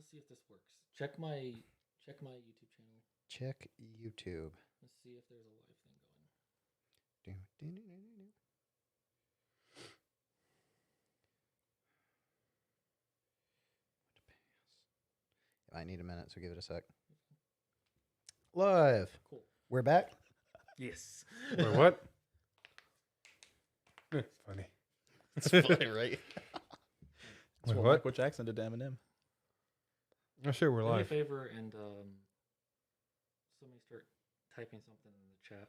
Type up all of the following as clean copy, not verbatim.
let's see if this works. Check my YouTube channel. Check YouTube. Let's see if there's a live thing going. I need a minute, so give it a sec. Live. Cool. We're back. Yes. Wait, what? It's funny. It's funny, right? Wait, what what? Michael Jackson did to Eminem. Oh, sure, we're Do me a live. favor and somebody start typing something in the chat.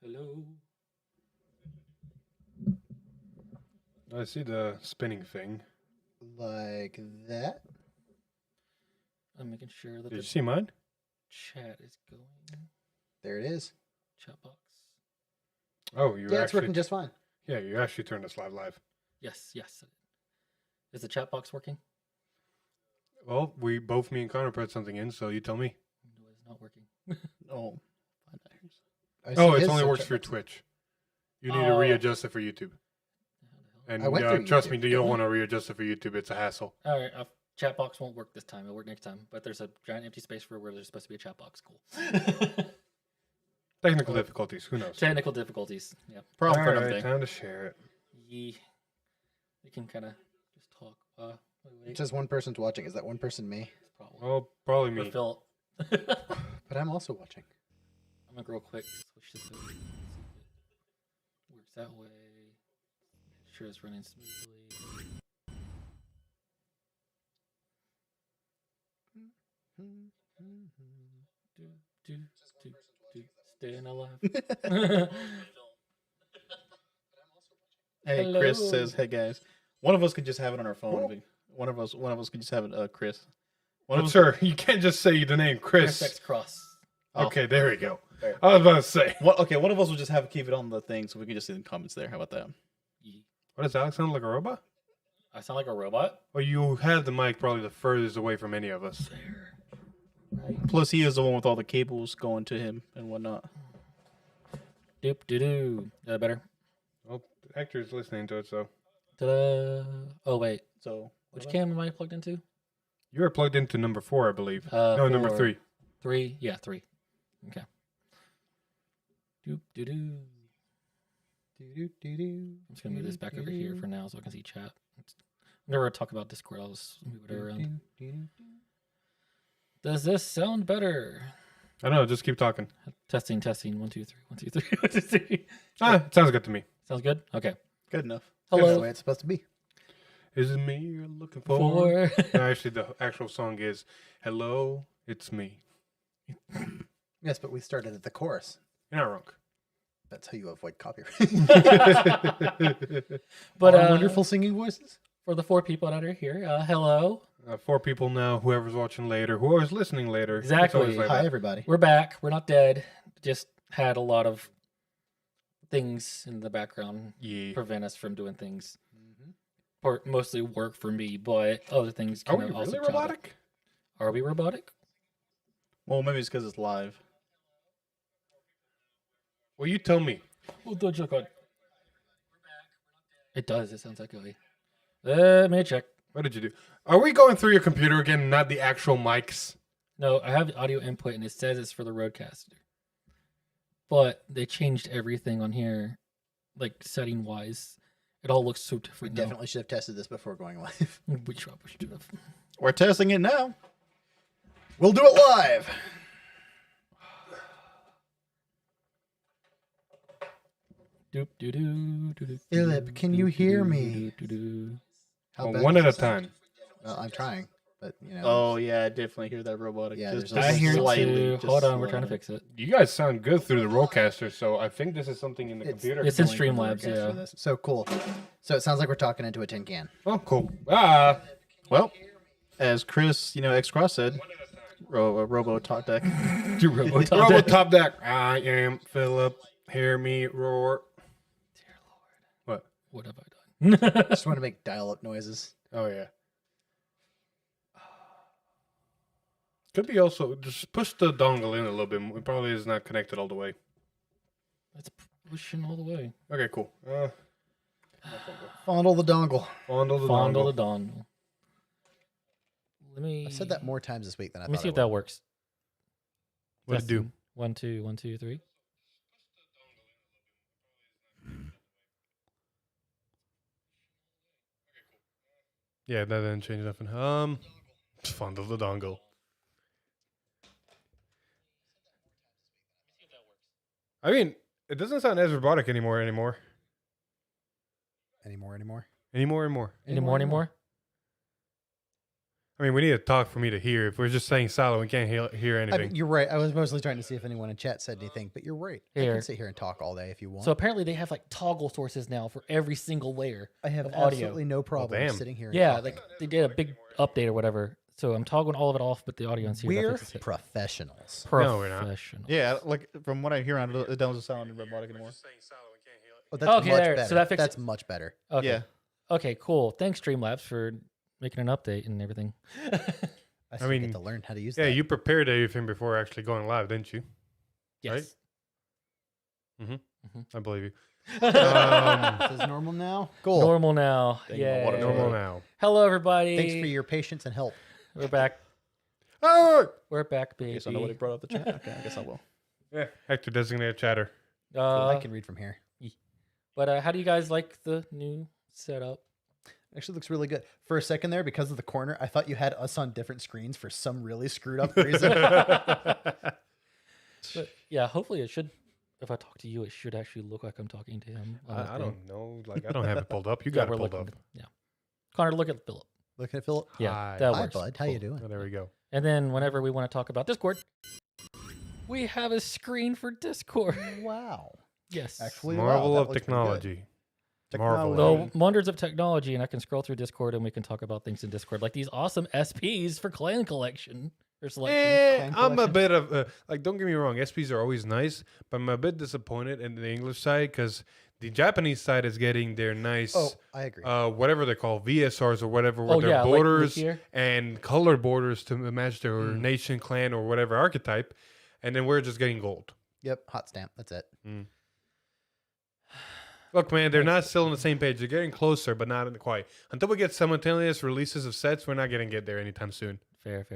Hello. I see the spinning thing. Like that. I'm making sure that Did you the see mine? chat is going. There it is. Chat box. Oh, you Yeah, it's actually. working just fine. Yeah, you actually turned us live. Yes. Is the chat box working? Well, me and Connor put something in, so you tell me. No, it's not working. Oh, I Oh, see it his only works chat for box. Twitch. You need to Oh. readjust it for YouTube. How the hell? And I went through trust YouTube. me, you don't want to readjust it for YouTube. It's a hassle. All right, chat box won't work this time. It'll work next time. But there's a giant empty space for where there's supposed to be a chat box. Cool. Technical difficulties. Who knows? Technical difficulties. Yeah. problem for All another right, day. time to share it. We can kind of just talk. It Wait. says one person's watching. Is that one person me? Probably. Well, probably Or me. Phil. I'm But I'm also watching. gonna go real quick. Switch this over. See if it works that way. Make sure it's running smoothly. Do, do, do. Staying alive. Hey, Hello. Chris says, "Hey guys, one of us could just have it on our phone. One of us could just have it. Chris. One of But us. sir, you can't just say the name Chris Chris. X Cross. Oh. Okay, there we go. There. I was about to say. Okay, one of us will just keep it on the thing, so we can just see the comments there. How about that? Ye- What does Alex sound like a robot? I sound like a robot. Well, you have the mic probably the furthest away from any of us. There. Right. Plus, he is the one with all the cables going to him and whatnot. Doop doo doo. Better. Well, the actor's listening to it, so Ta-da. Oh wait, So, which cam am I plugged into? you were plugged into number 4, I believe. No, number four. 3. 3? Yeah, 3. Okay. Doop doo doo. I'm just gonna move this back over here for now so I can see chat. Whenever I talk about Discord, I'll just move it around. Does this sound better? I don't know, just keep talking. Testing. 1, 2, 3. 1, 2, 3. 1, 2, 3. It sounds good to me. Sounds good. Okay. good enough. That's the Hello. way it's supposed to be. Is it me you're looking for? For No, actually, the actual song is "Hello, it's me." Yes, but we started at the chorus. You're not wrong. That's how you avoid copyright. but Our wonderful singing voices. for the 4 people that are here, hello. 4 people now. Whoever's watching later, whoever's listening later. It's Exactly. always like Hi, that. everybody. We're back. We're not dead. Just had a lot of things in the background Yeah. prevent us from doing things. Or mostly work for me, but other things Are kind we of also really crowd up. robotic? Are we robotic? Well, maybe it's because it's live. Well, you tell me. Well, don't check on. It does. It sounds echoey. Let me check. What did you do? Are we going through your computer again, not the actual mics? No, I have audio input and it says it's for the Rodecaster. But they changed everything on here, like setting wise. It all looks so We different now. definitely should have tested this before going live. We should have. We're testing it now. We'll do it live. Doop doo doo doo doo. Philip, can you hear me? Doo doo. How Well, bad one does at a it sound? time. Well, I'm trying, but you know. Oh yeah, I definitely hear that robotic. Yeah, just, there's I Just hear it slightly, too. just Hold on, we're trying to slightly. fix it. You guys sound good through the Rollcaster, so I think this is something in the computer. It's in Link in the Streamlabs, broadcast yeah. for this. So cool. So it sounds like we're talking into a tin can. Oh, cool. Ah, Well, as Chris, X Cross said, Robo Talk Deck. Do Robotop. Robo Top Deck. I am Philip. Hear me roar. Dear What? Lord, what have I done? Just want to make dial-up noises. Oh yeah. Could be also just push the dongle in a little bit. It probably is not connected all the way. It's pushing all the way. Okay, cool. Fondle the dongle. Fondle the Fondle dongle. the dongle. Let me. I said that more times this week than I Let me thought see I if that would. works. What'd it do? Testing. 1, 2, 1, 2, 3. Yeah, that didn't change nothing. Fondle the dongle. I mean, it doesn't sound as robotic anymore. Any more? Any more and more. Anymore? I mean, we need to talk for me to hear. If we're just saying silent, we can't hear I anything. mean, you're right. I was mostly trying to see if anyone in chat said anything, but you're right. I Here. can sit here and talk all day if you want. So apparently they have like toggle sources now for every single layer. I have of audio. absolutely no problem damn. sitting here. And Yeah, talking. like they did a big update or whatever. So I'm toggling all of it off, but the audio and here. We're that fixes it. professionals. No, we're not. Professional. Yeah, like from what I hear on it doesn't sound robotic anymore. Oh, that's Okay, much there. better. So that fixes- That's much better. Okay. Yeah. Okay, cool. Thanks, Streamlabs, for making an update and everything. I still mean, get to learn how to use Yeah, that. you prepared everything before actually going live, didn't you? Yes. I believe you. This is normal now. Cool. Normal now. Dang, my Yeah. water Normal now. Hello, everybody. Thanks for your patience and help. We're back. Oh! We're back, baby. Guess I know what he brought up the chat. Okay, I guess I will. Yeah, Hector designated chatter. I can read from here. But how do you guys like the new setup? Actually looks really good. For a second there, because of the corner, I thought you had us on different screens for some really screwed up reason. But yeah, hopefully it should. If I talk to you, it should actually look like I'm talking to him. on the I thing. don't know. Like, I don't have it pulled up. You Yeah, got we're it pulled looking up. at- Yeah. Connor, look at Philip. Looking at Philip. Yeah, Hi. that Hi, works. bud. How you Cool. doing? Oh, there we go. And then whenever we want to talk about Discord, we have a screen for Discord. Wow. Yes. Actually, Marvel wow, that of looks pretty good. technology. Technology. Marvel. The wonders of technology, and I can scroll through Discord and we can talk about things in Discord, like these awesome SPs for clan collection or selection. Clan I'm a collection. bit of like. Don't get me wrong. SPs are always nice, but I'm a bit disappointed in the English side because the Japanese side is getting their nice, Oh, I agree. whatever they call VSRs or whatever, with Oh, their yeah, like borders here. and colored borders to match their nation, clan, or whatever archetype, and then we're just getting gold. Yep. Hot stamp. That's it. Look, man, they're not still on the same page. They're getting closer, but not quite. Until we get simultaneous releases of sets, we're not going to get there anytime soon. Fair.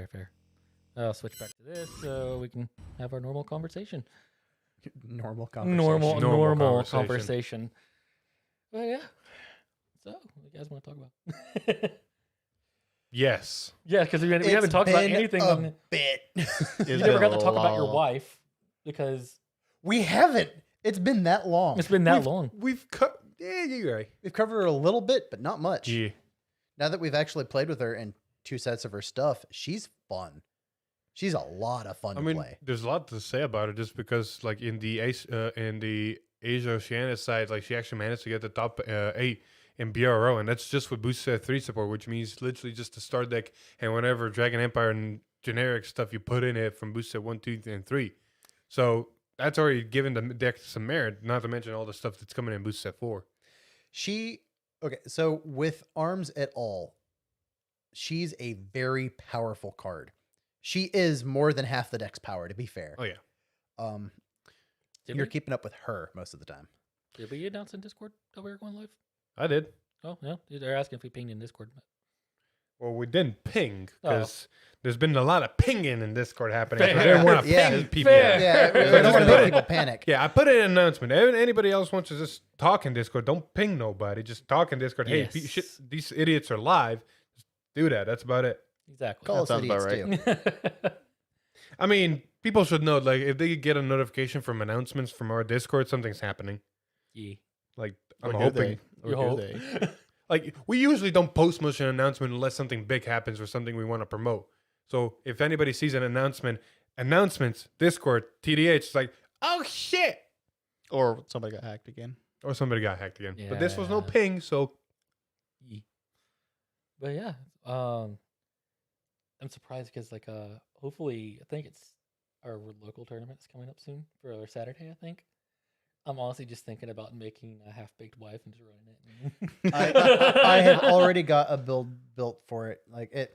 I'll switch back to this so we can have our normal conversation. Normal conversation. Normal Normal conversation. Well, yeah. So, what do you guys want to talk about? Yes. Yeah, because we haven't talked about anything. A bit. You never got to talk about your wife because We haven't. It's been that long. it's been that long. We've cut. Yeah, you're right. We've covered her a little bit, but not much. Yeah. Now that we've actually played with her and 2 sets of her stuff, she's fun. She's a lot of fun I to mean, play. there's a lot to say about it, just because, like in the Asia Oceania side, like she actually managed to get the top 8 in BRO, and that's just with boost set 3 support, which means literally just the start deck and whatever Dragon Empire and generic stuff you put in it from boost set 1, 2, and 3. So that's already given the deck some merit. Not to mention all the stuff that's coming in boost set 4. So with Arms et al., she's a very powerful card. She is more than half the deck's power, to be fair. Oh yeah. Did You're we? keeping up with her most of the time. Did we announce in Discord that we were going live? I did. Oh, yeah. They're asking if we pinged in Discord. Well, we didn't ping Oh. because there's been a lot of pinging in Discord happening. So Fair. I didn't want to Yeah. ping people. Fair. Yeah, we So I don't just want to put make it- people panic. Yeah, I put in an announcement. Anybody else wants to just talk in Discord, don't ping nobody. Just talk in Discord. Hey, Yes. shit, these idiots are live. Just do that. That's about it. Exactly. Call us sounds about idiots right. too. I mean, people should know, like, if they get a notification from announcements from our Discord, something's happening. Yeah. Like, Or I'm do hoping. they? Or You do hope. they? Like, we usually don't post much an announcement unless something big happens or something we want to promote. So if anybody sees an announcements, Discord, TDH, it's like, oh shit. Or somebody got hacked again. Or somebody got hacked again. But this was no Yeah. ping, so Yeah. But yeah, I'm surprised because hopefully I think it's our local tournament's coming up soon for our Saturday. I think I'm honestly just thinking about making a half baked wife and just running it. I have already got a build built for it.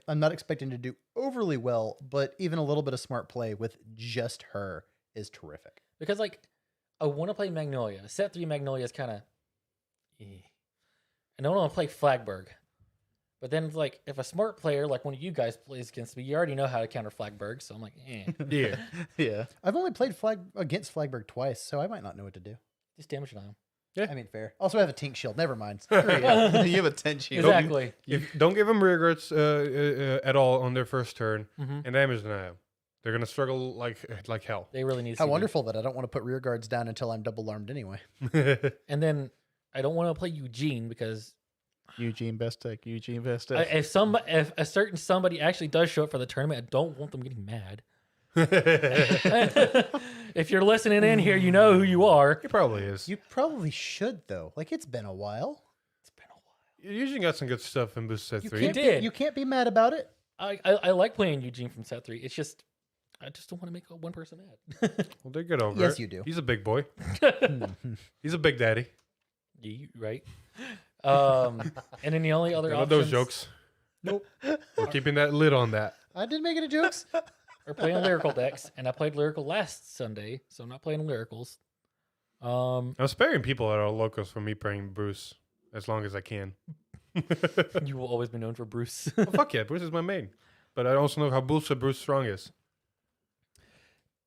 I'm not expecting to do overly well, but even a little bit of smart play with just her is terrific. because I want to play Magnolia. Set 3 Magnolia is kind of, and I don't want to play Flagberg. But then, like, if a smart player, like one of you guys, plays against me, you already know how to counter Flagberg. So I'm like, Yeah. Yeah. I've only played against Flagberg twice, so I might not know what to do. just damage on him. I mean, fair. Also, I have a Tink shield. Never mind. You have a 10 shield. Exactly. Don't give them rear guards at all on their first turn, hmm and damage deny them. They're gonna struggle like hell. They really need. How CB. wonderful that I don't want to put rear guards down until I'm double armed anyway. And then I don't want to play Eugene because Eugene best tech. Eugene best tech. if a certain somebody actually does show up for the tournament, I don't want them getting mad. If you're listening in here, you know who you are. He probably is. You probably should though. Like it's been a while. It's been a while. You usually got some good stuff in Boost Set You 3. can't did. Be, you can't be mad about it. I like playing Eugene from set 3. It's just I just don't want to make one person mad. Well, they get over Yes, it. you do. He's a big boy. He's a big daddy. Yeah, right. And then the only other I love options those jokes. Nope. We're keeping that lid on that. I didn't make any jokes. are playing Lyrical decks, and I played Lyrical last Sunday, so I'm not playing Lyricals. I'm sparing people that are locals from me playing Bruce as long as I can. You will always be known for Bruce. Well, fuck yeah, Bruce is my main. But I also know how bullshit Bruce Strong is.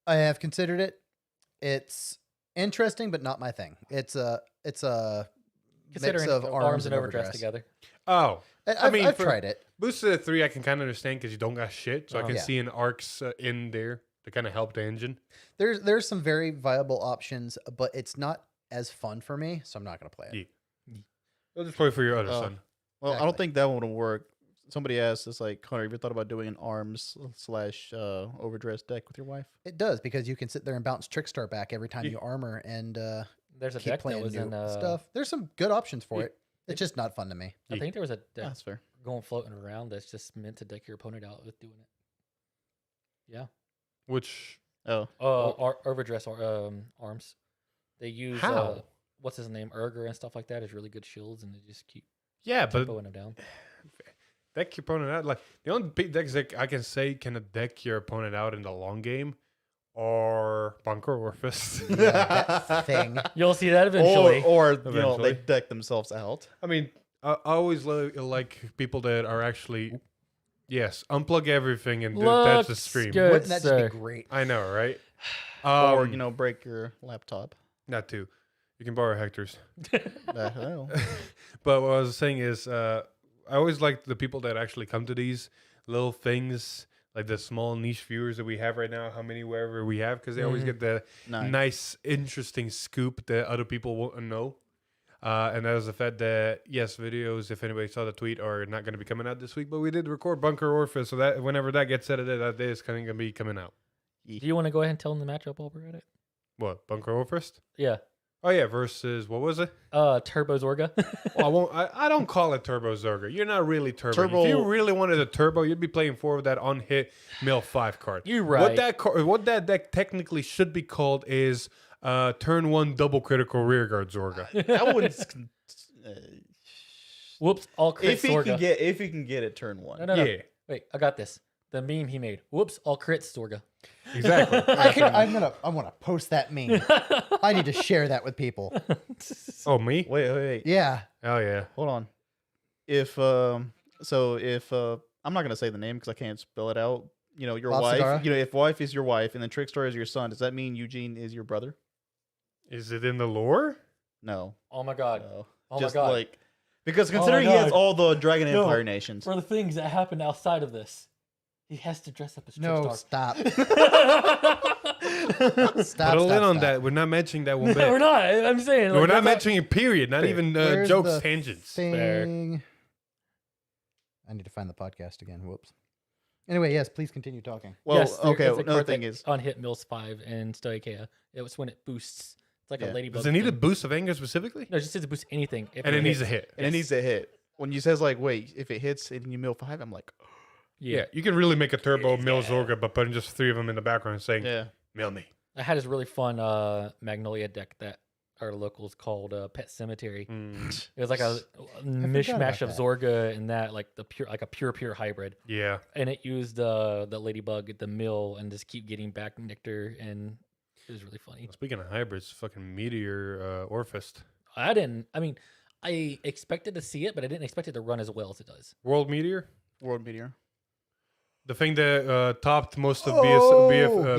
I have considered it. It's interesting, but not my thing. It's a mix Considering of arms and overdress overdress. together. Oh, I've mean, I've for- tried it. Boost Set 3 I can kind of understand because you don't got shit. So I Oh. can Yeah. see an arcs in there to kind of help the engine. There's some very viable options, but it's not as fun for me, so I'm not gonna play it. Yeah. You'll just play for your other Oh. son. Well, I don't Exactly. think that one will work. Somebody asked, it's like, Connor, have you thought about doing an arms / overdress deck with your wife? It does because you can sit there and bounce Trickstar back every time Yeah. you armor and There's a keep deck that playing was new in. stuff. There's some good options for Yeah. it. It's just not fun to me. I think there was a deck That's fair. going floating around that's just meant to deck your opponent out with doing it. Yeah. Which, Oh, Overdress arms. They use How? what's his name, Urger and stuff like that is really good shields, and they just keep yeah, but tempoing them down. deck your opponent out. Like, the only decks that I can say can deck your opponent out in the long game are Bunker or Fist. Yeah, that thing. You'll see that eventually. or they Eventually. deck themselves out. I mean, I always like people that are actually, yes, unplug everything and that's the Looks stream. good, Wouldn't that just sir. be great? I know, right? Or, break your laptop. Not too. You can borrow Hector's. Well, But what I was saying is, I always like the people that actually come to these little things, like the small niche viewers that we have right now, how many wherever we have, because they always Mhm. get the nice. nice, interesting scoop that other people won't know. And that was the fact that, yes, videos, if anybody saw the tweet, are not going to be coming out this week, but we did record Bunker Orpheus, so that whenever that gets edited, that day is kind of going to be coming out. Do you want to go ahead and tell them the matchup while we're at it? What, Bunker Orpheus? Yeah. Oh, yeah, versus, what was it? Turbo Zorga. Well, I won't. I don't call it Turbo Zerga. You're not really turbo. Turbo- If you really wanted a turbo, you'd be playing 4 with that unhit mill 5 card. You're right. What that deck technically should be called is turn 1 double critical rearguard Zorga. I wouldn't. Whoops, all crit If he Zorga. can get it, turn one. No. Yeah, Wait, I got this. The meme he made. Whoops, all crit Zorga. exactly. I'm gonna post that meme. I need to share that with people. Oh, me? Wait. Yeah. Oh, yeah. Hold on. If I'm not gonna say the name because I can't spell it out. Your Bob wife. Segarra? If wife is your wife and then Trickstar is your son, does that mean Eugene is your brother? Is it in the lore? No. Oh my god. No. Oh Just my god. like because Oh my considering he has God. all the Dragon No. Empire nations. For the things that happened outside of this, he has to dress up as No, Trickstar. stop. Put Stop. a lid on stop. that. We're not mentioning that one No, bit. we're not. I'm saying. We're like, not that's mentioning it, period. Not even Where's jokes, the tangents. Thing. I need to find the podcast again. Whoops. Anyway, yes, please continue talking. Well, Yes, there- okay. it's a Another card thing that is, on hit Mills 5 and Stoicheia. It was when it boosts. It's like Yeah. a ladybug. Does it need a thing. boost of anger specifically? No, it just says to boost anything. if And it needs a hits. hit. and it needs to hit. When you says like, wait, if it hits and you mill 5, I'm like, Yeah, you can really make a turbo mill Zorga by putting just 3 of them in the background and saying, yeah. mill me. I had this really fun Magnolia deck that our locals called Pet Cemetery. Mm, It was like a mishmash of that. Zorga and that, like a pure hybrid. yeah. And it used the ladybug, the mill, and just keep getting back nectar, and it was really funny. Speaking of hybrids, fucking Meteor Orphist. I I expected to see it, but I didn't expect it to run as well as it does. World Meteor, World Meteor. the thing that topped most of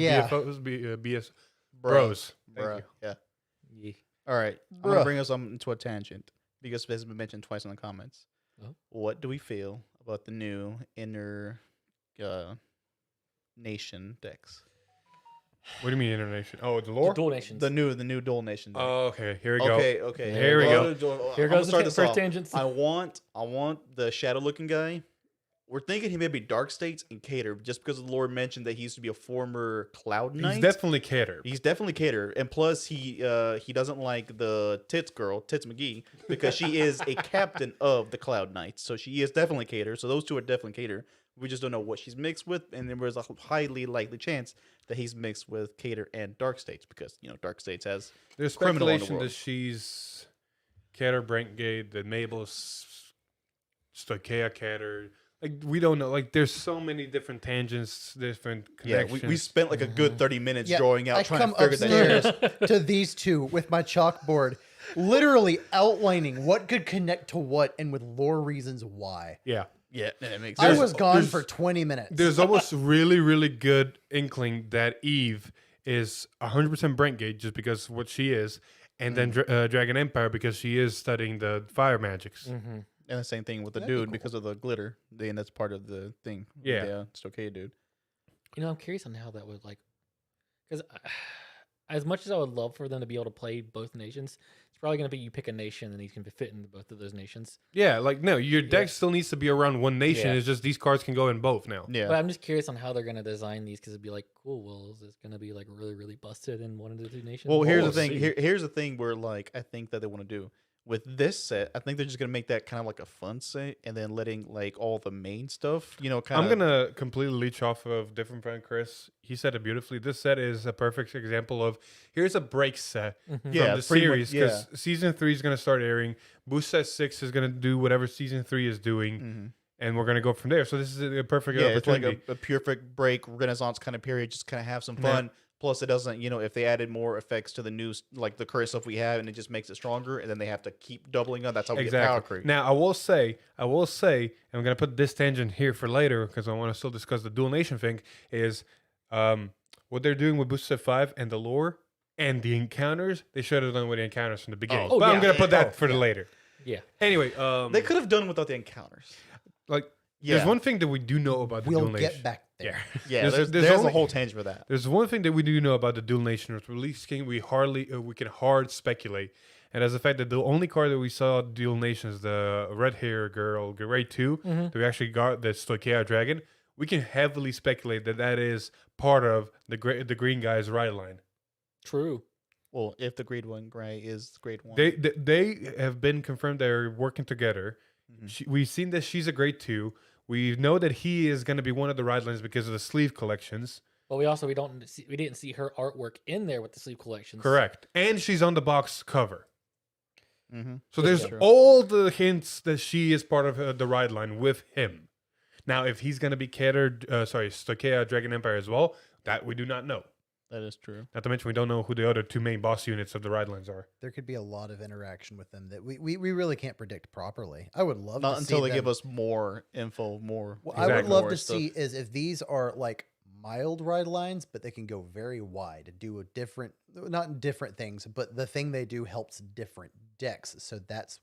yeah. BFOs, BS Bros. Thank Bruh. you. Yeah. Yeah. All right. I'm gonna Bruh. bring us into a tangent because it has been mentioned twice in the comments. Oh. What do we feel about the new inner nation decks? What do you mean internation? Oh, the The lore. Dual Nations. The new dual nation deck. Oh, okay. Here we go. Okay. Here we go. Here I'm goes the start this first off. tangents. I want the shadow looking guy. We're thinking he may be Dark States and Cater, just because the lore mentioned that he used to be a former Cloud Knight. He's definitely Cater. He's definitely Cater, and plus he doesn't like the Tits girl, Tits McGee, because she is a captain of the Cloud Knights. So she is definitely Cater. So those two are definitely Cater. We just don't know what she's mixed with, and there's a highly likely chance that he's mixed with Cater and Dark States, because Dark States has There's criminal in the speculation world. that she's Cater, Brentgate, that Mabel's Stoichea Cater. Like, we don't know. Like, there's so many different tangents, different yeah. connections. We spent like a good 30 minutes Yeah, drawing out I trying come to figure that out. upstairs to these two with my chalkboard, literally outlining what could connect to what and with lore reasons why. Yeah. Yeah, that makes I sense. was gone there's- for 20 minutes. There's almost really, really good inkling that Eve is 100% Brentgate just because what she is, and then Dragon Empire because she is studying the fire magics. Mm-hmm. And the same thing with the That'd be dude cool. because of the glitter. And that's part of the thing. Yeah. Yeah, it's okay, dude. I'm curious on how that would because as much as I would love for them to be able to play both nations, it's probably going to be you pick a nation and you can fit in both of those nations. Yeah, like, no, your deck still needs to be around one nation. Yeah. It's just these cards can go in both now. Yeah. But I'm just curious on how they're going to design these because it'd be like, cool, well, is this going to be like really, really busted in one of the two nations? Well, here's we'll the thing. see. Here's the thing where I think that they want to do with this set. I think they're just gonna make that kind of like a fun set, and then letting like all the main stuff, kind of. I'm gonna completely leech off of different friend Chris. He said it beautifully. This set is a perfect example of here's a break set Mhm. from Yeah, the pretty much, series because season 3 is gonna start airing. Boost set 6 is gonna do whatever season 3 is doing, Mhm. and we're gonna go from there. So this is a perfect Yeah, it's like opportunity. a perfect break Renaissance kind of period. Just kind of have some Yeah. fun. Plus, it doesn't, if they added more effects to the new, like the current stuff we have, and it just makes it stronger, and then they have to keep doubling up. That's how we get power Exactly. creep. Now I will say, and I'm gonna put this tangent here for later because I want to still discuss the dual nation thing. Is what they're doing with Booster Set 5 and the lore and the encounters. They should have done with the encounters from the beginning. Oh, but I'm yeah. gonna put that for the later. Yeah. Anyway, They could have done without the encounters. like Yeah, there's one thing that we do know about the we'll dual nation. get back there. yeah. there's There's only- a whole tangent for that. There's one thing that we do know about the dual nation with release king. We can hard speculate, and as the fact that the only card that we saw dual nation is the red hair girl grade 2 Mhm. that we actually got the Stoichea dragon. We can heavily speculate that is part of the green guy's ride line. True. Well, if the grade 1 gray is grade 1, They have been confirmed they're working together. Mhm. We've seen that she's a grade 2. We know that he is going to be one of the ride lines because of the sleeve collections. But we didn't see her artwork in there with the sleeve collections. Correct. And she's on the box cover. Mhm. So Yeah, there's true. all the hints that she is part of the ride line with him. Now, if he's going to be Stoichea Dragon Empire as well, that we do not know. that is true. Not to mention we don't know who the other two main boss units of the ride lines are. There could be a lot of interaction with them that we really can't predict properly. I would love Not to until see they them. give us more info, more. What I would Exactly. love more to stuff. see is if these are like mild ride lines, but they can go very wide, do a different, not different things, but the thing they do helps different decks. So that's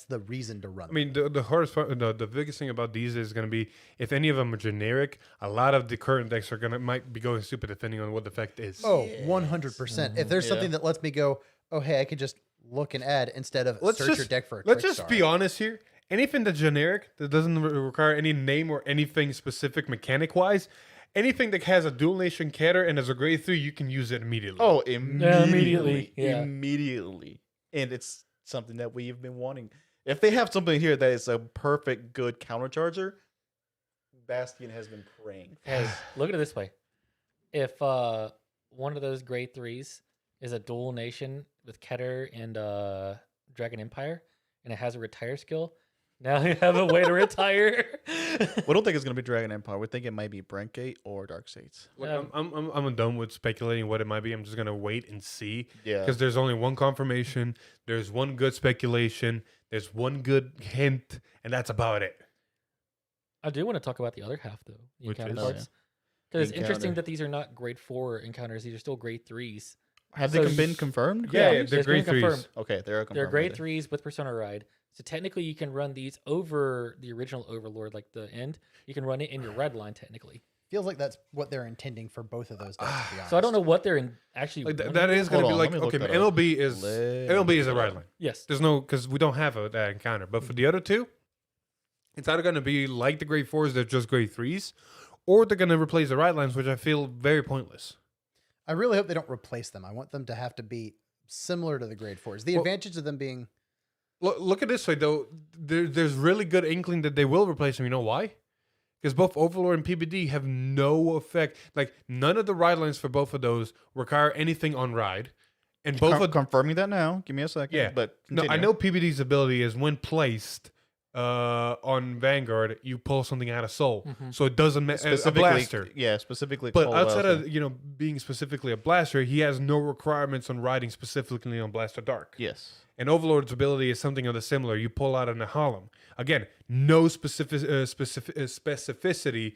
the reason to run. I mean, the hardest part, the biggest thing about these is going to be if any of them are generic, a lot of the current decks might be going stupid depending on what the effect is. Oh, 100%. If there's Yeah. something that lets me go, oh, hey, I could just look and add instead of Let's search your just- deck for a Let's trick just star. be honest here. Anything that's generic that doesn't require any name or anything specific mechanic wise, anything that has a dual nation cater and is a grade 3, you can use it immediately. Oh, immediately, yeah. Immediately. And it's something that we've been wanting. If they have something here that is a perfect, good countercharger, Bastion has been praying. Look at it this way: if one of those grade 3s is a dual nation with Keter and Dragon Empire, and it has a retire skill, Now you have a way to retire. We don't think it's gonna be Dragon Empire. We think it might be Brentgate or Dark States. Look, Yeah. I'm done with speculating what it might be. I'm just gonna wait and see Yeah. because there's only one confirmation. There's one good speculation. There's one good hint, and that's about it. I do want to talk about the other half, though. The Which encounter is? Oh, cards. Because it's interesting Encounter. that these are not grade 4 encounters. These are still grade 3s. Have So they you- been confirmed? Yeah, it's they're been grade threes. confirmed. Okay, they're confirmed. They're grade okay. 3s with Persona Ride. So technically, you can run these over the original Overlord, like the end. You can run it in your red line, technically. Feels like that's what they're intending for both of those decks, to be honest. So I don't know what they're actually. Like running that with. is gonna Hold be on, like let me look okay. that up. MLB is a Let ride me- line. Yes. There's no because we don't have that encounter. But for the other two, it's either gonna be like the grade 4s, they're just grade 3s, or they're gonna replace the ride lines, which I feel very pointless. I really hope they don't replace them. I want them to have to be similar to the grade 4s. The Well- advantage of them being Look at this way though. There's really good inkling that they will replace them. You know why? Because both Overlord and PBD have no effect. Like none of the ride lines for both of those require anything on ride, and both of Confirming that now. Give me a second. Yeah. But no, I continue. know PBD's ability is when placed on Vanguard, you pull something out of Soul, Mhm. so it doesn't a specifically. blaster. Yeah, specifically. But Cole outside Wellesley. of being specifically a blaster, he has no requirements on riding specifically on Blaster Dark. Yes. And Overlord's ability is something of the similar. You pull out an Ahalem. Again, no specificity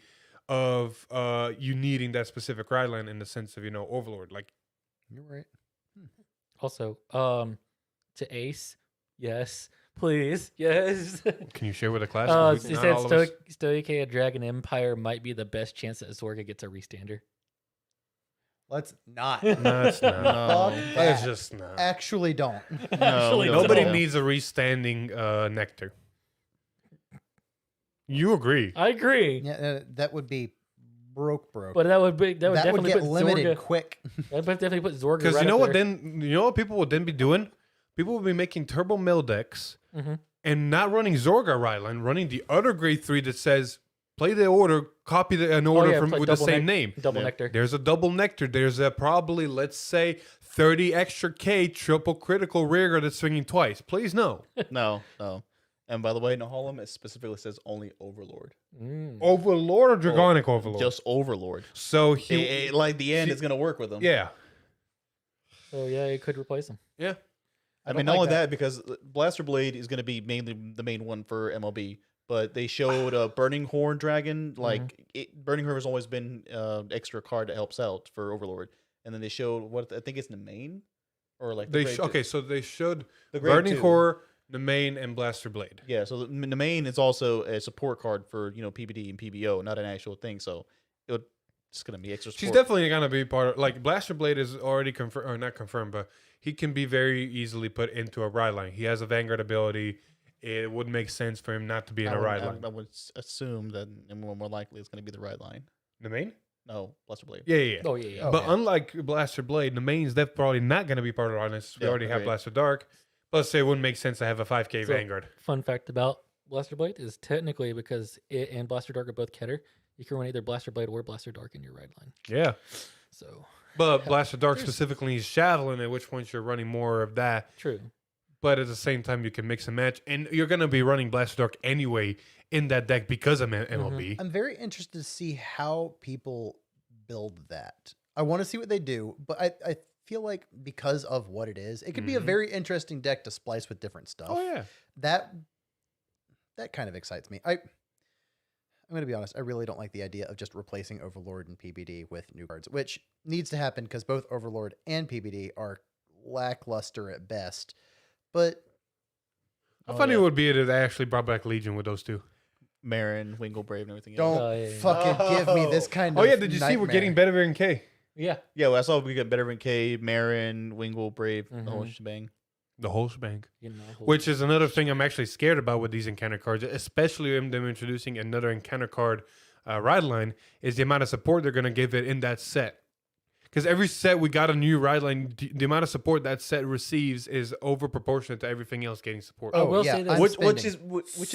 of you needing that specific ride line in the sense of Overlord. Like you're right. Also, to Ace, yes, please, yes. can you share with the class? It 'Cause not said all of us- Stoichea Dragon Empire might be the best chance that Zorga gets a restander. Let's not. No, it's not. No. Fuck That's that. just not. Actually, don't. Actually, we don't Nobody know. needs a restanding Nectar. You agree? I agree, Yeah, that would be broke. but that would that would definitely get put limited Zorga. quick. That would definitely put Zorga. Because right you know up what? there. Then you know what people would then be doing? People would be making turbo mill decks Mhm. and not running Zorga ride line, running the other grade 3 that says play the order, copy an order yeah, play with the double same nec- name. Double Yeah. Nectar. There's a double Nectar. There's a probably, let's say, 30 extra K triple critical rear guard that's swinging twice. Please no. No. And by the way, Nahalem, it specifically says only Overlord. Mm. Overlord or Dragonic Overlord? Just Overlord. So he, Like the end see- is gonna work with them. yeah. So yeah, it could replace him. Yeah. I don't mean, not like only that. that, because Blaster Blade is going to be mainly the main one for MLB, but they showed a Burning Horn Dragon. Like, Burning Horn has always been extra card that helps out for Overlord. And then they showed what I think it's the main, or like the They grade two- okay, so they showed the grade Burning 2. Core, the main, and Blaster Blade. Yeah, so the main is also a support card for PBD and PBO, not an actual thing. So it's going to be extra. She's support. definitely gonna be part of like Blaster Blade is already confirmed or not confirmed, but he can be very easily put into a ride line. He has a Vanguard ability. It would make sense for him not to be in I a would- ride I, line. I would assume that more likely it's going to be the ride line. The main? No, Blaster Blade. Yeah. Oh yeah. Oh, But yeah. unlike Blaster Blade, the main's that's probably not gonna be part of the ride line since we Yeah, already have agreed. Blaster Dark. Let's say it wouldn't make sense to have a 5K So- Vanguard. Fun fact about Blaster Blade is technically because it and Blaster Dark are both Keter, you can run either Blaster Blade or Blaster Dark in your ride line. Yeah. So But Blaster Dark there's- specifically needs Javelin, at which point you're running more of that. true. But at the same time, you can mix and match. And you're going to be running Blaster Dark anyway in that deck because of MLB. I'm very interested to see how people build that. I want to see what they do, but I feel like because of what it is, it could be a Mhm. very interesting deck to splice with different stuff. Oh, yeah. That kind of excites me. I'm going to be honest. I really don't like the idea of just replacing Overlord and PBD with new cards, which needs to happen because both Overlord and PBD are lackluster at best. But How Oh, funny yeah. it would be if they actually brought back Legion with those two. Marin, Wingle Brave, and everything don't else. Oh, yeah, yeah. fucking give me this kind of Oh, yeah. Did you see we're getting nightmare. better than K? Yeah. Yeah, well, I saw we got Better Than K, Marin, Wingle Brave, the whole Mhm. shebang. The whole shebang. You know, Which is another thing I'm actually scared about with these encounter cards, especially them introducing another encounter card ride line, is the amount of support they're going to give it in that set. Because every set we got a new ride line, the amount of support that set receives is over proportionate to everything else getting support. I Oh, will yeah, say this. I'm Which spending is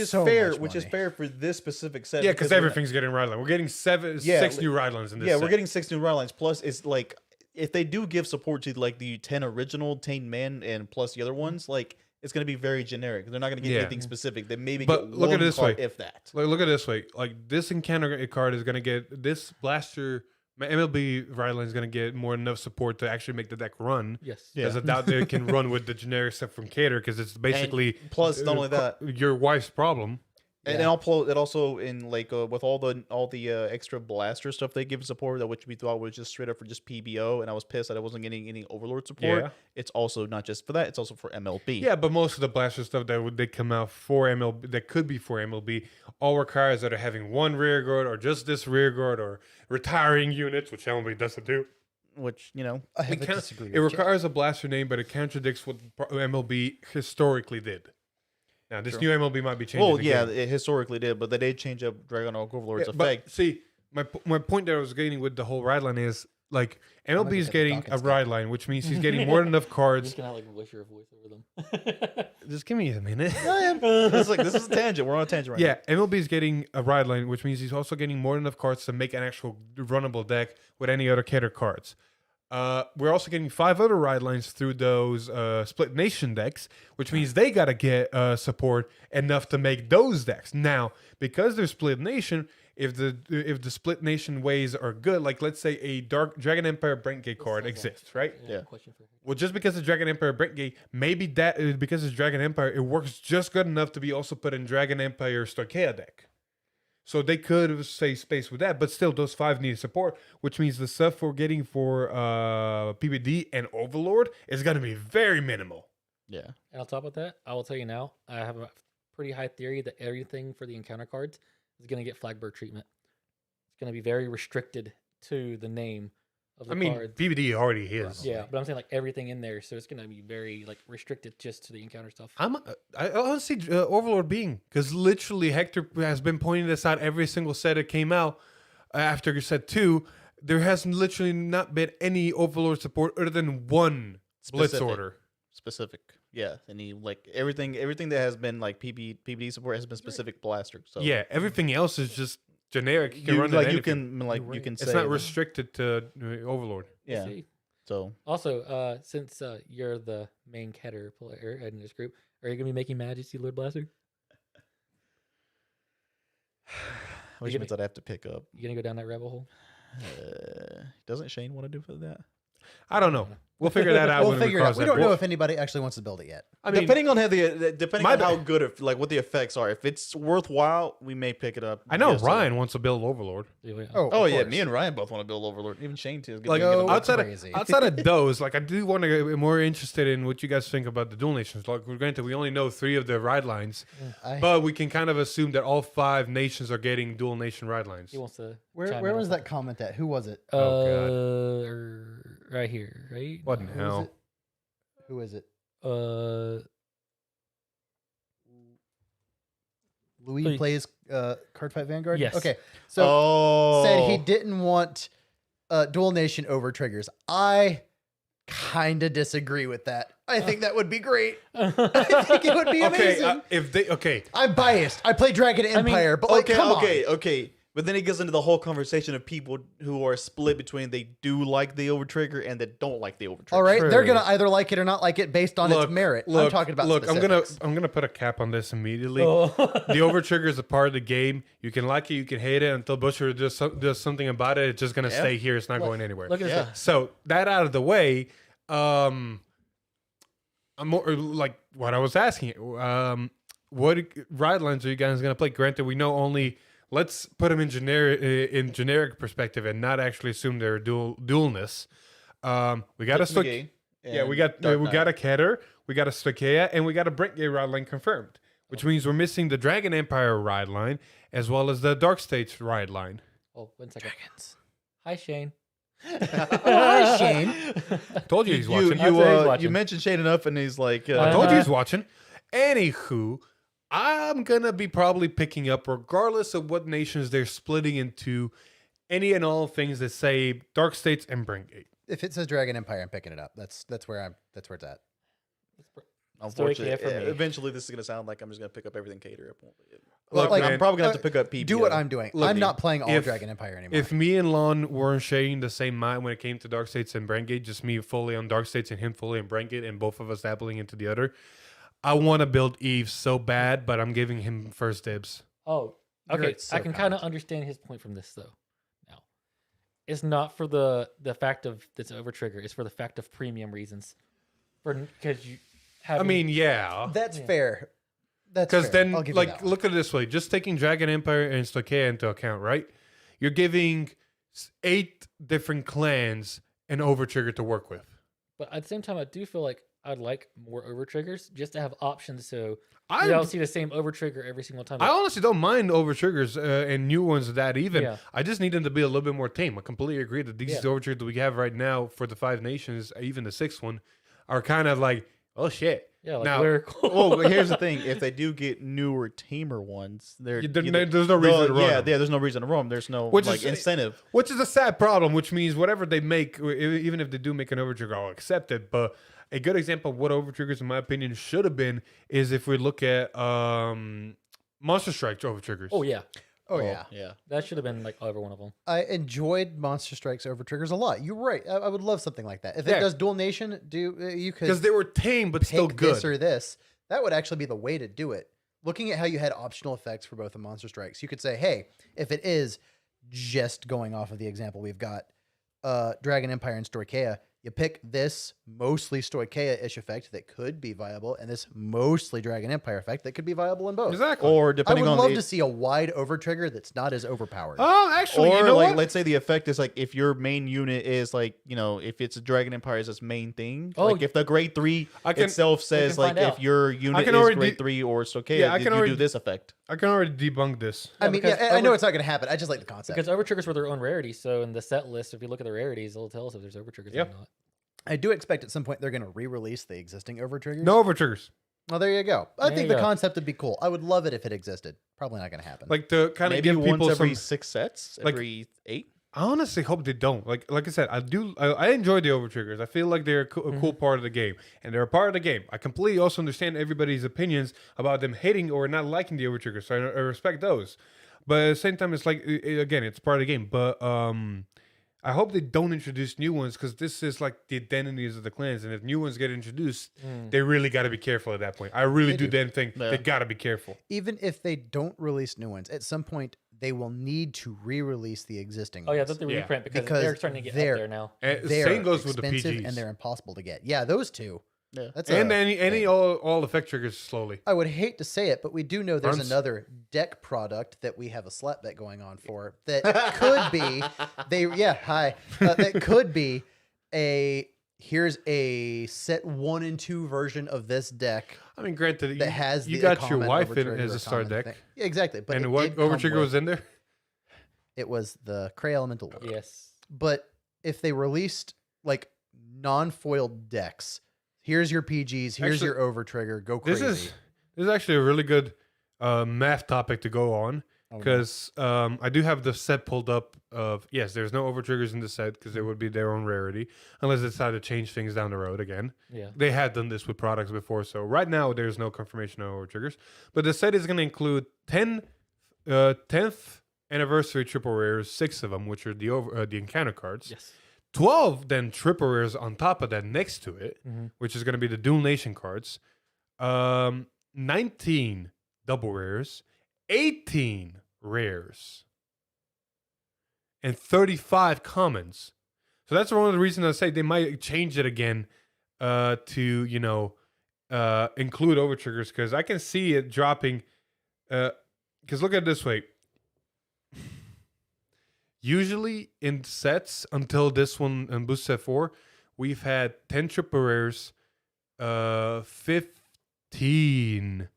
so fair, much which is money. fair for this specific set. yeah, because we're not- everything's getting ride line. We're getting Yeah, six li- new ride lines in this Yeah, set. we're getting 6 new ride lines. Plus, it's like if they do give support to like the 10 original 10 men and plus the other ones, like it's going to be very generic. They're not going to get Yeah. anything specific. They maybe But get look at one it this card, way. if that. Look at it this way. Like this encounter card is gonna get this blaster. My MLB Ride is gonna get more than enough support to actually make the deck run. Yes. Yeah. Because I doubt they can run with the generic stuff from Cater because it's basically plus, not only that, your wife's problem. and Yeah. it also in like with all the extra blaster stuff they give support, that which we thought was just straight up for just PBO, and I was pissed that I wasn't getting any Overlord support. Yeah. It's also not just for that; it's also for MLB. Yeah, but most of the blaster stuff that would they come out for MLB that could be for MLB all requires that are having one rear guard or just this rear guard or retiring units, which MLB doesn't do. which I have It, to can- disagree. it with Jack. requires a blaster name, but it contradicts what MLB historically did. Now, this True. new MLB might be changing. well, the yeah, game. it historically did, but they did change up Dragon Overlord's Yeah, but effect. see, my point that I was getting with the whole ride line is like MLB is at the getting Dawkins a guy. ride line, which means he's getting more than enough I'm cards. just gonna like wish your voice over them. Just give me a minute. This is a tangent. We're on a tangent right Yeah, MLB is getting a ride line, which means he's also getting more than enough cards to make an actual runnable deck with any other cater cards. We're also getting 5 other ride lines through those Split Nation decks, which means they gotta get support enough to make those decks. Now, because they're Split Nation, if the Split Nation ways are good, like let's say a Dark Dragon Empire Brentgate card exists, right? Yeah. Question for Well, just because it's Dragon Empire Brentgate, maybe that because it's Dragon Empire, it works just good enough to be also put in Dragon Empire Stoicheia deck. So they could save space with that, but still, those 5 need support, which means the stuff we're getting for PBD and Overlord is going to be very minimal. Yeah. And on top of that, I will tell you now, I have a pretty high theory that everything for the encounter cards is going to get Flagbird treatment. It's going to be very restricted to the name of the I mean, cards. PBD already is. Yeah, but I'm saying like everything in there, so it's going to be very like restricted just to the encounter stuff. I honestly Overlord being because literally Hector has been pointing this out every single set that came out after set 2. There has literally not been any Overlord support other than one Blitz Specific. order. Specific. Yeah. And he like everything that has been like PBD support has been specific blaster. So Yeah, everything else is just generic. You can you, run like it you anything. can like You're you right. can It's say not that- restricted to Overlord. We'll Yeah. see. So Also, since you're the main Keter player in this group, are you going to be making Majesty Lord Blaster? which gonna- means I'd have to pick up. You going to go down that rabbit hole? Doesn't Shane want to do for that? I don't know. We'll figure that out We'll when figure we it out. cross We that don't know bridge. if anybody actually wants to build it yet. I mean, depending on how depending my on how bad. good like what the effects are. If it's worthwhile, we may pick it up. I know Yes, so- Ryan wants to build Overlord. Oh of yeah, course. me and Ryan both want to build Overlord. Even Shane too. is Like gonna get Go a- outside crazy. outside of those, like I do want to get more interested in what you guys think about the dual nations. Like we're granted, we only know 3 of the ride lines, I- but we can kind of assume that all 5 nations are getting dual nation ride lines. He wants to. where chime where in on was that something. comment at? Who was it? Right here, right? What in Who is hell? it? Who is it? Louis Please. plays Card Fight Vanguard? Yes. Okay. So oh, said he didn't want dual nation over triggers. I kind of disagree with that. I think that would be great. I think it would be Okay, amazing. if they I'm biased. I play Dragon mean, Empire, but like, okay, come okay. But then it goes into the whole conversation of people who are split between they do like the overtrigger and that don't like the overtrigger. on. All right, they're True. gonna either like it or not like it based on its merit. I'm talking about specifics. I'm gonna put a cap on this immediately. Oh. The overtrigger is a part of the game. You can like it, you can hate it until Busher does something about it. It's just gonna Yeah. stay here. It's not going anywhere. Look at Yeah. this. So that out of the way, I'm more like what I was asking. What ride lines are you guys gonna play? Granted, we know only. Let's put them in generic perspective and not actually assume they're dualness. We got a McGee yeah, we and got Dark we Knight. got a Keter, we got a Stoicheia, and we got a Brentgate ride line confirmed, which means we're missing the Dragon Empire ride line as well as the Dark States ride line. Oh, 1 second. Hi, Shane. Hi, Shane. Told you he's You watching. That's what he's watching. you mentioned Shane enough, and he's like, I told you Uh-huh. he's watching. Anywho, I'm gonna be probably picking up, regardless of what nations they're splitting into, any and all things that say Dark States and Brentgate. If it says Dragon Empire, I'm picking it up. That's where it's at. unfortunately, for me. eventually this is gonna sound like I'm just gonna pick up everything Cater. Look, like, man, I'm probably gonna have to pick up PBO. Do what I'm doing. Look, I'm not playing all if- Dragon Empire anymore. If me and Lon weren't sharing the same mind when it came to Dark States and Brentgate, just me fully on Dark States and him fully on Brentgate, and both of us dabbling into the other, I want to build Eve so bad, but I'm giving him first dibs. Oh, You're okay. so I can kind of kind. understand his point from this though. Now, it's not for the fact of this over trigger. It's for the fact of premium reasons. For because you. I Having, mean, yeah. That's Yeah. fair. That's Because fair. then, I'll give you like, that one. look at it this way: just taking Dragon Empire and Stoicheia into account, right? You're giving 8 different clans an overtrigger to work with. but at the same time, I do feel like I'd like more over triggers just to have options, so you I don't see the same over trigger every single time. I honestly don't mind overtriggers and new ones that even. Yeah. I just need them to be a little bit more tame. I completely agree that these Yeah. overtriggers that we have right now for the 5 nations, even the 6th one, are kind of like, oh shit. yeah, like now- lyrical. Well, but here's the thing: if they do get newer, tamer ones, There's no reason to run them. there's no reason to run them. There's no Which like is- incentive. Which is a sad problem, which means whatever they make, even if they do make an overtrigger, I'll accept it. But a good example of what overtriggers, in my opinion, should have been is if we look at Monster Strike overtriggers. Oh yeah, Oh yeah. yeah. that should have been like every one of them. I enjoyed Monster Strike's over triggers a lot. You're right. I would love something like that. If Yeah. it does Dual Nation, you could Because they were tame, but pick still good. this or this. That would actually be the way to do it. Looking at how you had optional effects for both the Monster Strikes, you could say, hey, if it is just going off of the example we've got, Dragon Empire and Stoicheia, you pick this mostly Stoicheia-ish effect that could be viable, and this mostly Dragon Empire effect that could be viable in both. Exactly. Or I depending would on love the, to see a wide over trigger that's not as overpowered. Oh, actually, or you know like what? let's say the effect is like if your main unit is like if it's a Dragon Empire is its main thing. Oh, like if the grade 3 I can- itself says can like find if out. your unit can is already grade de- 3 or Stoicheia, Yeah, I you can do already- this effect. I can already debunk this. I mean, because I know over- it's not going to happen. I just like the concept. Because over triggers were their own rarity, so in the set list, if you look at the rarities, it'll tell us if there's over triggers Yep. or not. I do expect at some point they're going to re-release the existing over triggers. No overtriggers. Well, there you go. I There think you the go. concept would be cool. I would love it if it existed. Probably not going to happen. Like to kind of Maybe give once people every some. 6 sets, like- every 8. I honestly hope they don't. Like I said, I enjoy the overtriggers. I feel like they're a cool part of the game, and they're a part of the game. I completely also understand everybody's opinions about them hating or not liking the overtriggers. So I respect those, but at the same time, it's like again, it's part of the game. But I hope they don't introduce new ones because this is like the identities of the clans, and if new ones get introduced, they really got to be careful at that point. I really They do do. then think Yeah. they got to be careful. Even if they don't release new ones, at some point they will need to re-release the existing Oh yeah, ones. that's the Yeah. reprint because, Because they're starting to get they're- up there now. And They're same goes with the expensive PGs and they're impossible to get. Yeah, those two. Yeah. That's and a any thing. all effect triggers slowly. I would hate to say it, but we do know there's Runs. another deck product that we have a slap bet going on for that could be that could be here's a set 1 and 2 version of this deck I mean, granted, that has you the got your common wife in overtrigger as or a star common deck, thing. Yeah, exactly. But and it what did come overtrigger with- was in there? It was the Cray Elemental Warrior. Yes. But if they released like non-foiled decks, here's your PGs, here's Actually, your over trigger, go crazy. This is actually a really good math topic to go on Oh, no. because I do have the set pulled up. Of yes, there's no overtriggers in the set because they would be their own rarity unless they decide to change things down the road again. Yeah. They had done this with products before, so right now there's no confirmation of overtriggers. But the set is going to include 10th anniversary triple rares, 6 of them, which are the encounter cards. Yes. 12 then triple rares on top of that next to it, Mm-hmm. which is going to be the Dual Nation cards. 19 double rares, 18 rares, and 35 commons. So that's one of the reasons I say they might change it again to, include overtriggers because I can see it dropping. Because look at it this way. Usually in sets until this one in Boost Set 4, we've had 10 triple rares, 15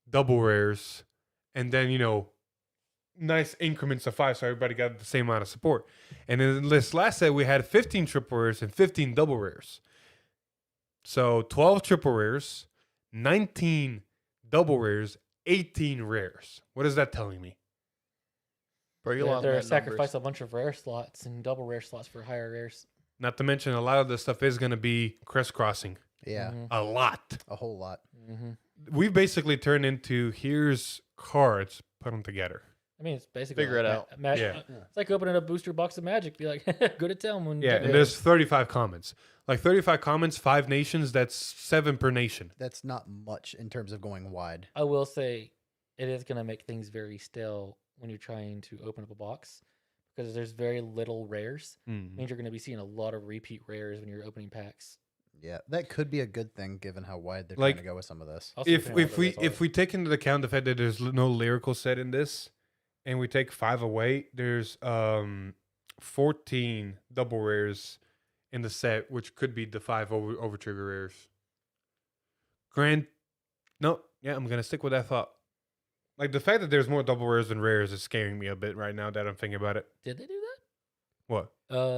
double rares, and then, nice increments of 5 so everybody got the same amount of support. And in this last set, we had 15 triple rares and 15 double rares. So 12 triple rares, 19 double rares, 18 rares. What is that telling me? Bro, you're lost in They're that sacrifice numbers. a bunch of rare slots and double rare slots for higher rares. Not to mention a lot of this stuff is going to be crisscrossing. Yeah, Mhm. A lot. a whole lot. Mm-hmm. We basically turned into here's cards, put them together. I mean, it's basically Figure like it out. Yeah. It's like opening a booster box of Magic. Be like, go to town when. Yeah, and there's 35 comments. Like 35 comments, 5 nations. That's 7 per nation. That's not much in terms of going wide. I will say, it is going to make things very stale when you're trying to open up a box because there's very little rares. Mm. Means you're going to be seeing a lot of repeat rares when you're opening packs. Yeah, that could be a good thing given how wide they're Like, trying to go with some of this. Also, If depending on what it is, if we take into account the fact that there's no lyrical set in this, and we take 5 away, there's 14 double rares in the set, which could be the 5 over trigger rares. No, yeah, I'm gonna stick with that thought. Like the fact that there's more double rares than rares is scaring me a bit right now that I'm thinking about it. Did they do that? What?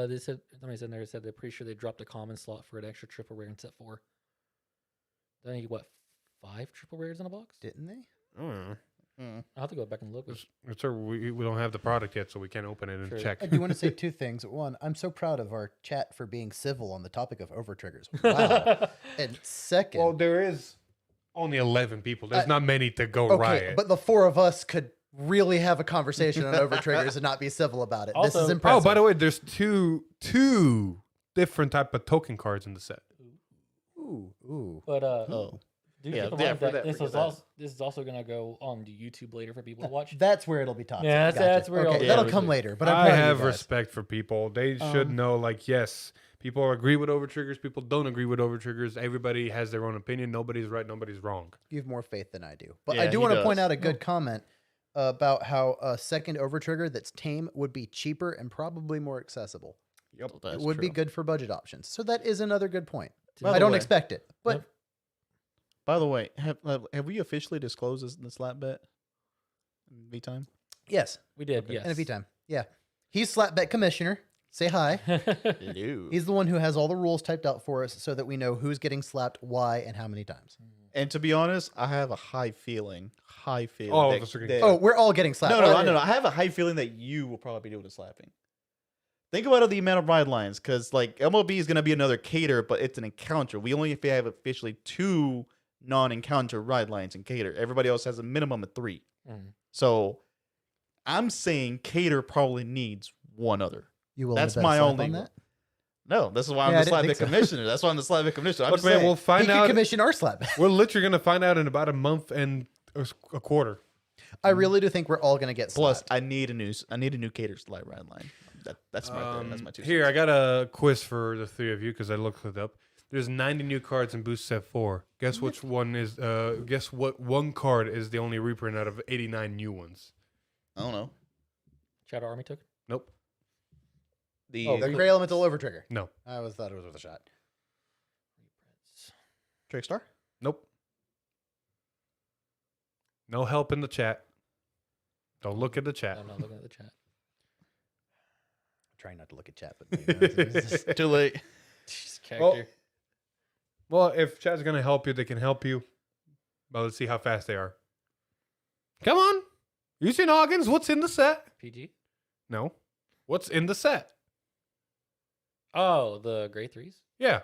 They said somebody said there said they're pretty sure they dropped a common slot for an extra triple rare in set 4. Then you get what 5 triple rares in a box? Didn't they? I don't know. I'll have to go back and look. It's we don't have the product yet, so we can't open it and Sure. check. I do want to say 2 things. One, I'm so proud of our chat for being civil on the topic of overtriggers. Wow. And second, Well, there is only 11 people. There's not many to go okay, riot. but the 4 of us could really have a conversation on overtriggers and not be civil about it. This Also- is Oh, impressive. Oh, by the way, there's two different type of token cards in the set. Ooh. But Oh. do Yeah, keep in yeah, mind for that that, this forget is that. this is also gonna go on to YouTube later for people to watch. That's where it'll be taught. Yeah, that's where okay, it'll- that'll yeah, come we do. later. But I'm I proud of you have guys. respect for people. They should know, like, yes, people agree with overtriggers. People don't agree with overtriggers. Everybody has their own opinion. Nobody's right. Nobody's wrong. You have more faith than I do. But Yeah, I do he want to point does. out a good comment about how a second overtrigger that's tame would be cheaper and probably more accessible. Yep. It would be good for budget options. So that is another good point. By I the don't way- expect it, but Yep. By the way, have we officially disclosed the slap bet? V time. yes, We did, yes. and a V time. Yeah, he's Slapbet commissioner. Say hi. Hello. He's the one who has all the rules typed out for us, so that we know who's getting slapped, why, and how many times. And to be honest, I have a high feeling. All of us are getting Oh, we're all getting slapped. No. I have a high feeling that you will probably be doing the slapping. Think about the amount of ride lines, because like MLB is going to be another cater, but it's an encounter. We only have officially 2 non-encounter ride lines in cater. Everybody else has a minimum of 3. Mhm. So I'm saying cater probably needs 1 other. You will. That's bet a my slap only. on that. No, this is why I'm Yeah, I the didn't slap think bet so. commissioner. That's why I'm the slap bet commissioner. I'm Look, just man, saying. we'll He find could out. commission our slapback. We're literally gonna find out in about a month and a quarter. I really do think we're all going to get Plus, slapped. I need a new cater slide ride line. That's my that's my 2 Here, cents. I got a quiz for the 3 of you because I looked it up. There's 90 new cards in Boost Set 4. Guess which one is? Guess what? One card is the only reprint out of 89 new ones. I don't know. Shadow Army token? Nope. The The Gray Elemental Overtrigger. No. I always thought it was worth a shot. Trickstar. Nope. No help in the chat. Don't look at the chat. I'm not looking at the chat. Trying not to look at chat, but it's just- Too late. Jeez, character. Well, if chat's gonna help you, they can help you. But let's see how fast they are. Come on. Houston Hawkins, what's in the set? PG? No. What's in the set? Oh, the Grey 3s? Yeah.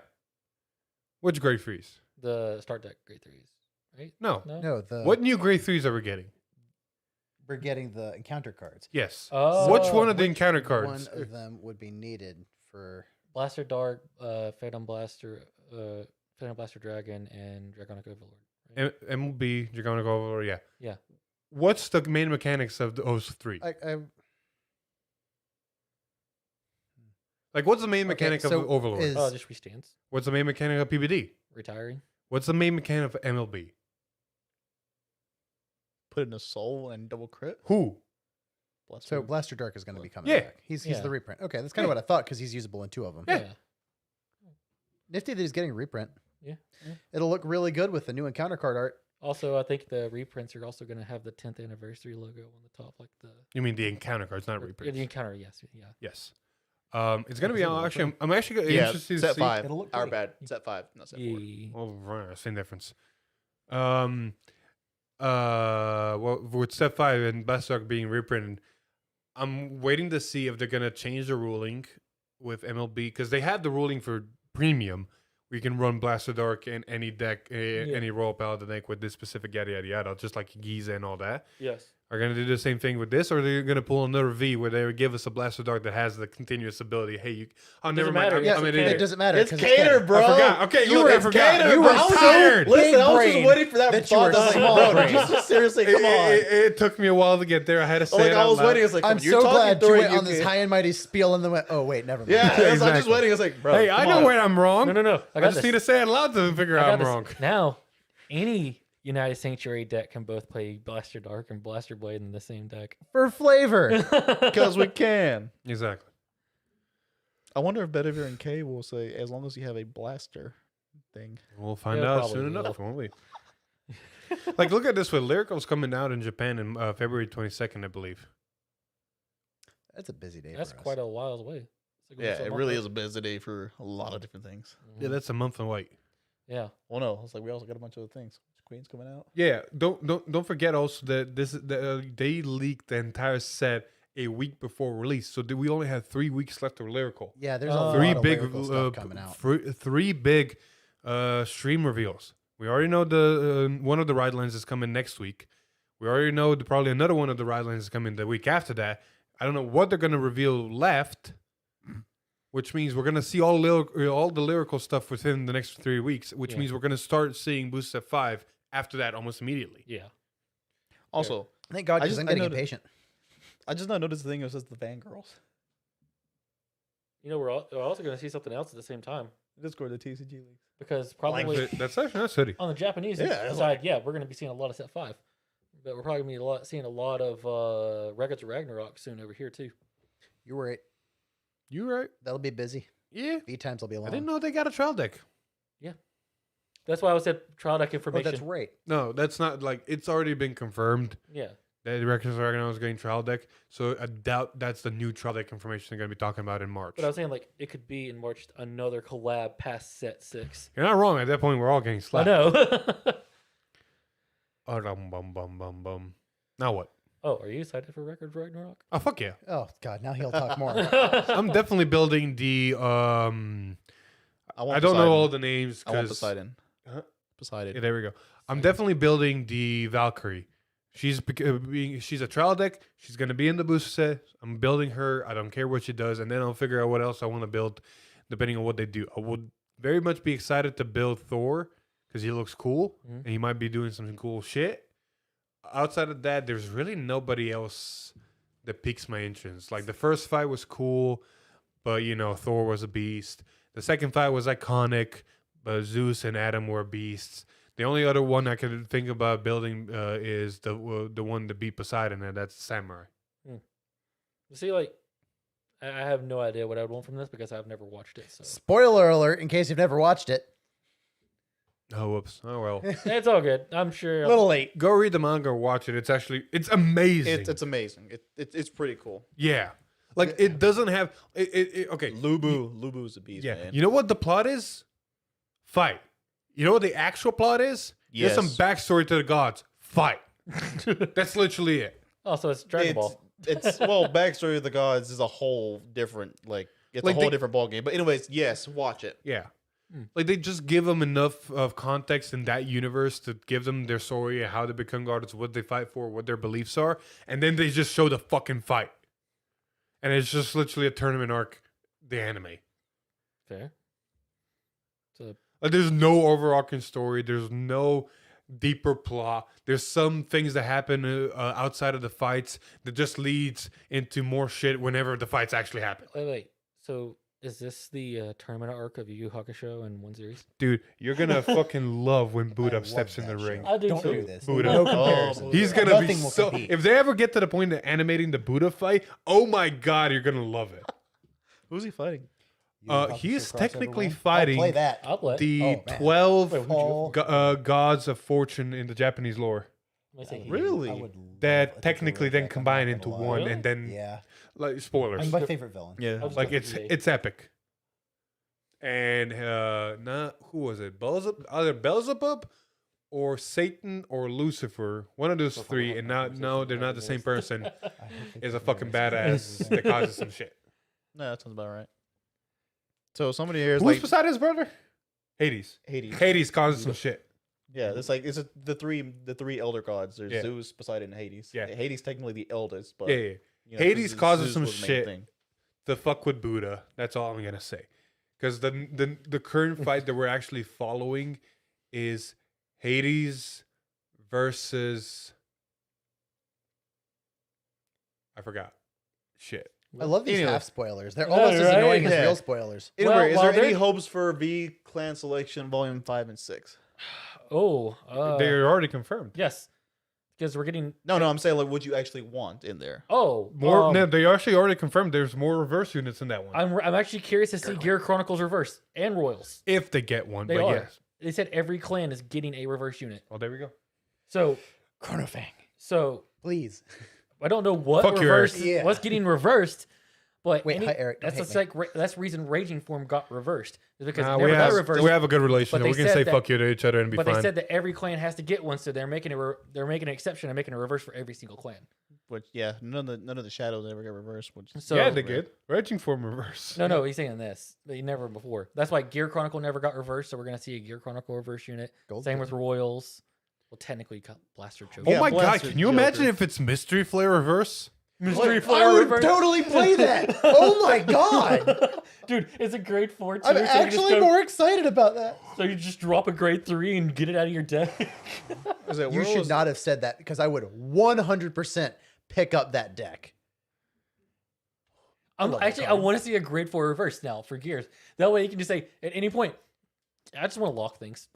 Which Grey 3s? The start deck Grey 3s, right? No. no, the What new Grey 3s are we getting? we're getting the encounter cards. Yes. Oh, Which one of the encounter cards? One of them would be needed for. Blaster Dart, Phantom Blaster Dragon, and Draconic Overlord. Right? MLB, Dragonic Overlord, yeah. Yeah. What's the main mechanics of those 3? Like, what's the main Okay, mechanic so of Overlord? is- Oh, just restands. What's the main mechanic of PBD? Retiring. What's the main mechanic of MLB? Put in a soul and double crit. Who? Bless So him. Blaster Dark is going to be coming Yeah. back. He's Yeah. the reprint. Okay, that's kind of Yeah. what I thought because he's usable in 2 of them. Yeah. Nifty that he's getting a reprint. Yeah. It'll look really good with the new encounter card art. Also, I think the reprints are also going to have the 10th anniversary logo on the top, like the You mean the encounter cards, not yeah, reprints? the encounter. Yes, yeah. Yes. It's gonna be Is it a actually. I'm actually yeah, interested to set see. 5. It'll look Our pretty. bad. Set 5, not set 4. Yeah. Oh, right, same difference. Well, with Step 5 and Blastock being reprinted, I'm waiting to see if they're gonna change the ruling with MLB because they have the ruling for premium. We can run Blaster Dark in any deck, any Royal Paladin deck with this specific yada yada yada, just like Giza and all that. Yes. are going to do the same thing with this, or they're going to pull another V where they would give us a blaster dart that has the continuous ability. Hey, you. Oh, never Doesn't mind. matter. Yeah, I'm an it idiot. doesn't matter. It's 'cause Cater, bro. I forgot. Okay, You look, were I forgot. Cater, You bro. were I was tired. Listen, I was brain just waiting for that that you thought were to small bro, brain. just seriously, come on. It took me a while to get there. I had to say Like it I out was loud. waiting. It's like I'm you're so talking glad you through went it, on this high and mighty spiel and then went, oh, wait, never mind. Yeah, I'm just Exactly. waiting. It's like, bro, Hey, I come know on. where I'm wrong. No. I just need to say it loud to figure I out got I'm this. wrong. Now, any United Sanctuary deck can both play Blaster Dark and Blaster Blade in the same deck. For flavor. Because we can. Exactly. I wonder if Bedivere and K will say, as long as you have a blaster thing. We'll find Yeah, out probably soon will. enough, won't we? Like, look at this way. Lyrical's coming out in Japan in February 22nd, I believe. That's a busy day That's for us. quite a while away. It's like Yeah, almost a it month really out. is a busy day for a lot of different things. Yeah, that's a month and wait. Yeah. Well, no, it's like we also got a bunch of other things. Queen's coming out. Yeah, don't forget also that they leaked the entire set a week before release, so we only had 3 weeks left of Lyrical. Yeah, there's a Three lot of big lyrical stuff coming out. three big stream reveals. We already know the one of the ride lines is coming next week. We already know probably another one of the ride lines is coming the week after that. I don't know what they're gonna reveal left, which means we're gonna see all the lyrical stuff within the next 3 weeks. Which Yeah. means we're gonna start seeing Boost Set 5 after that almost immediately. Yeah. Also, Thank God, I because just- I'm I getting noticed- impatient. I just not noticed the thing that says the Fangirls. You know, we're also going to see something else at the same time Discord, the TCG leagues. because probably That's actually not city. on the Japanese Yeah, it's side, we're going to be seeing a lot of Set 5. But we're probably going to be seeing a lot of Records of Ragnarok soon over here, too. You're right. You right? That'll be busy. Yeah. V times will be long. I didn't know they got a trial deck. That's why I said trial deck Oh, information. that's right. No, that's not like it's already been confirmed Yeah. that the Records of Ragnarok is getting trial deck. So I doubt that's the new trial deck information they're going to be talking about in March. But I was saying, like, it could be in March another collab past Set 6. You're not wrong. At that point, we're all getting I slapped. know. Bum. Now what? Oh, are you excited for Records of Ragnarok? Oh fuck yeah! Oh, God. Now he'll talk more. I'm definitely building the. I I don't know all the names. I want 'cause- Poseidon. Huh? Poseidon. Yeah, there we go. I'm definitely building the Valkyrie. She's she's a trial deck. She's gonna be in the booster set. I'm building her. I don't care what she does, and then I'll figure out what else I want to build, depending on what they do. I would very much be excited to build Thor because he looks cool Mhm. and he might be doing some cool shit. Outside of that, there's really nobody else that piques my interest. Like the first fight was cool, but you know Thor was a beast. The second fight was iconic, but Zeus and Adam were beasts. The only other one I could think about building is the one that beat Poseidon, and that's Samurai. See, like, I have no idea what I would want from this because I've never watched it. So Spoiler alert, in case you've never watched it. Oh, whoops. Oh, well. it's all good. I'm sure. A little late. Go read the manga or watch it. It's amazing. It's amazing. It's pretty cool. Yeah. Like, it doesn't have... okay. Lubu's a beast, Yeah. man. You know what the plot is? Fight. You know what the actual plot is? Yes. There's some backstory to the gods. Fight. That's literally it. Oh, so it's Dragon Ball. It's well, backstory of the gods is a whole different it's Like a whole they- different ball game. But anyways, yes, watch it. Yeah. Hmm. Like they just give them enough of context in that universe to give them their story, how they become gods, what they fight for, what their beliefs are, and then they just show the fucking fight. And it's just literally a tournament arc, the anime. Fair. So Like there's no overarching story, there's no deeper plot. There's some things that happen outside of the fights that just leads into more shit whenever the fights actually happen. wait. So is this the tournament arc of Yu Yu Hakusho in one series? Dude, you're gonna fucking love when I Buddha love steps in the that ring. show. I do Don't too. do this. Buddha. No Oh, comparison. He's gonna Nothing be will so. compete. If they ever get to the point of animating the Buddha fight, oh my god, you're gonna love it. Who's he fighting? He is Crossover technically one? I'll fighting play that. I'll play. the Oh, man. 12 Wait, would you- gods of fortune in the Japanese lore Let me see. Really? I would that love a technically tutorial then deck, I'm combine not into gonna lie. one, Really? and then Yeah. like spoilers. I'm my favorite villain. Yeah. I'll just Like go it's for the- it's epic. And who was it? Either Beelzebub or Satan or Lucifer, one of those So far, I three, have and no now conversation no, they're about not the this. same person. I hope they Is a put fucking Maris badass in that causes some shit. No, that sounds about right. So somebody here is Who's like Poseidon's brother? Hades. Hades. Hades causes some shit. Yeah, it's like the three elder gods. There's Yeah. Zeus, Poseidon, and Hades. Yeah. Hades technically the eldest, but Yeah. you know, Hades Zeus- causes Zeus some was the main shit. thing. The fuck with Buddha. That's all I'm gonna say. Because the current fight that we're actually following is Hades versus I forgot. Shit. I love these Anyway. half spoilers. They're Yeah, almost as right? annoying as Yeah. real spoilers. Anyway, Well, is while there any they're- hopes for V Clan Selection Volume 5 and 6? Oh, They're already confirmed. yes, because we're getting No, I'm saying like, would you actually want in there? More. No, they actually already confirmed. There's more reverse units in that one. I'm actually curious to see Gear Chronicles Reverse and Royals. If they get one, They but are. yes. They said every clan is getting a reverse unit. Well, there we go. So Chronofang, so please. I don't know what Fuck you, reverse Eric. Yeah. what's getting reversed, but Wait, hi, Eric, don't That's hate just me. like that's the reason Raging Form got reversed is because Nah, it never got reversed. we have a good relationship. they We can said say that- fuck you to each other and be But fine. they said that every clan has to get one, so they're making they're making an exception and making a reverse for every single clan. Which none of the shadows ever got reversed. Which So yeah, they did. Raging Form reverse. No, he's saying this, but he never before. That's why Gear Chronicle never got reversed, so we're gonna see a Gear Chronicle reverse unit. Gold Same did. with Royals. Well, technically, got Blaster Choke. Oh Yeah, my god! Blaster Can you imagine Joker. if it's Mystery Flare reverse? Mystery I Flare would reverse. totally play that. Oh my god! Dude, it's a grade 4 too. I'm so you just actually go- more excited about that. So you just drop a grade 3 and get it out of your deck. Is it You should not have said that because I would 100% pick up that deck. I'm love that actually I card. want to see a grade 4 reverse now for Gears. That way you can just say at any point, I just want to lock things.